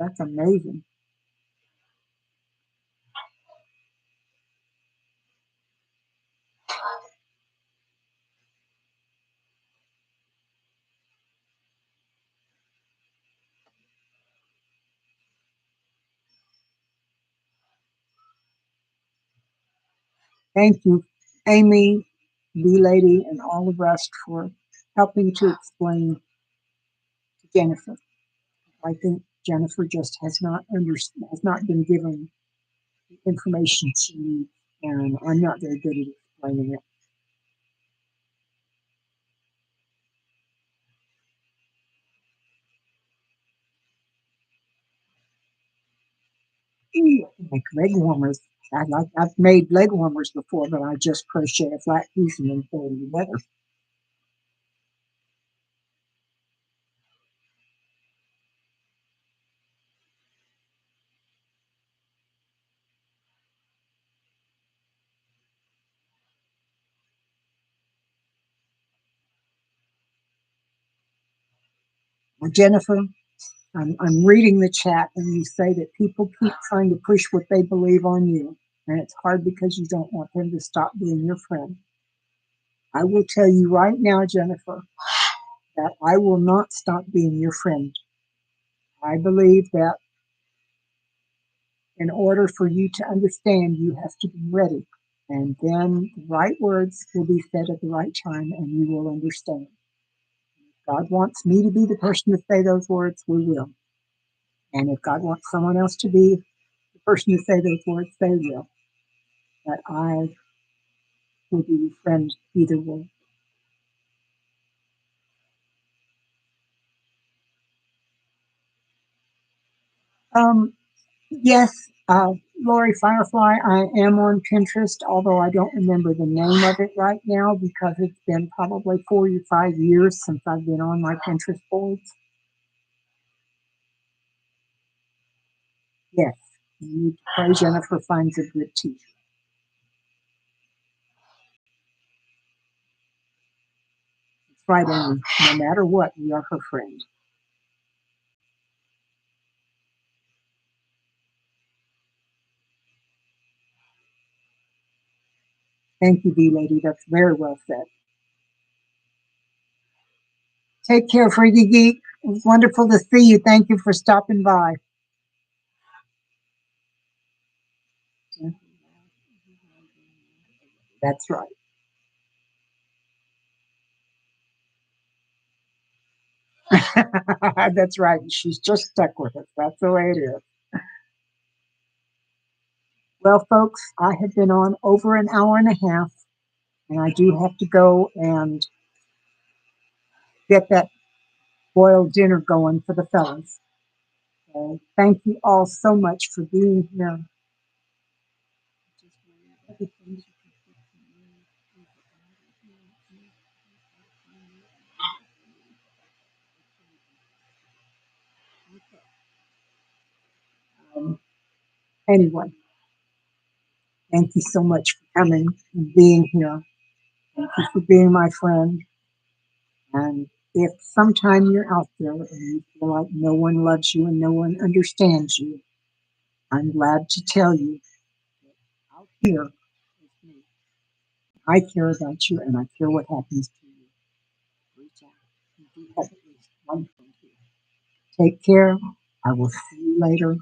That's amazing. Thank you, Amy, B Lady, and all the rest for helping to explain to Jennifer. I think Jennifer just has not been given the information she needs, and I'm not very good at explaining it. Ooh, I can make leg warmers. I've made leg warmers before, but I just crochet a flat piece and then throw it in the weather. Well, Jennifer, I'm reading the chat, and you say that people keep trying to push what they believe on you, and it's hard because you don't want them to stop being your friend. I will tell you right now, Jennifer, that I will not stop being your friend. I believe that in order for you to understand, you have to be ready. And then the right words will be said at the right time, and you will understand. God wants me to be the person to say those words, we will. And if God wants someone else to be the person to say those words, they will. But I will be your friend either way. Um, yes, Lori Firefly, I am on Pinterest, although I don't remember the name of it right now because it's been probably 4 or 5 years since I've been on my Pinterest boards. Yes, you need to pray Jennifer finds a good teacher. It's right, Amy. No matter what, we are her friend. Thank you, V Lady. That's very well said. Take care, Freaky Geek. It was wonderful to see you. Thank you for stopping by. That's right. That's right. She's just stuck with us. That's the way it is. Well, folks, I have been on over an hour and a half, and I do have to go and get that boiled dinner going for the fellas. So thank you all so much for being here. Um, anyway, thank you so much for coming and being here. Thank you for being my friend. And if sometime you're out there and you feel like no one loves you and no one understands you, I'm glad to tell you out here with me. I care about you and I care what happens to you. Reach out. You do have at least one friend here. Take care. I will see you later.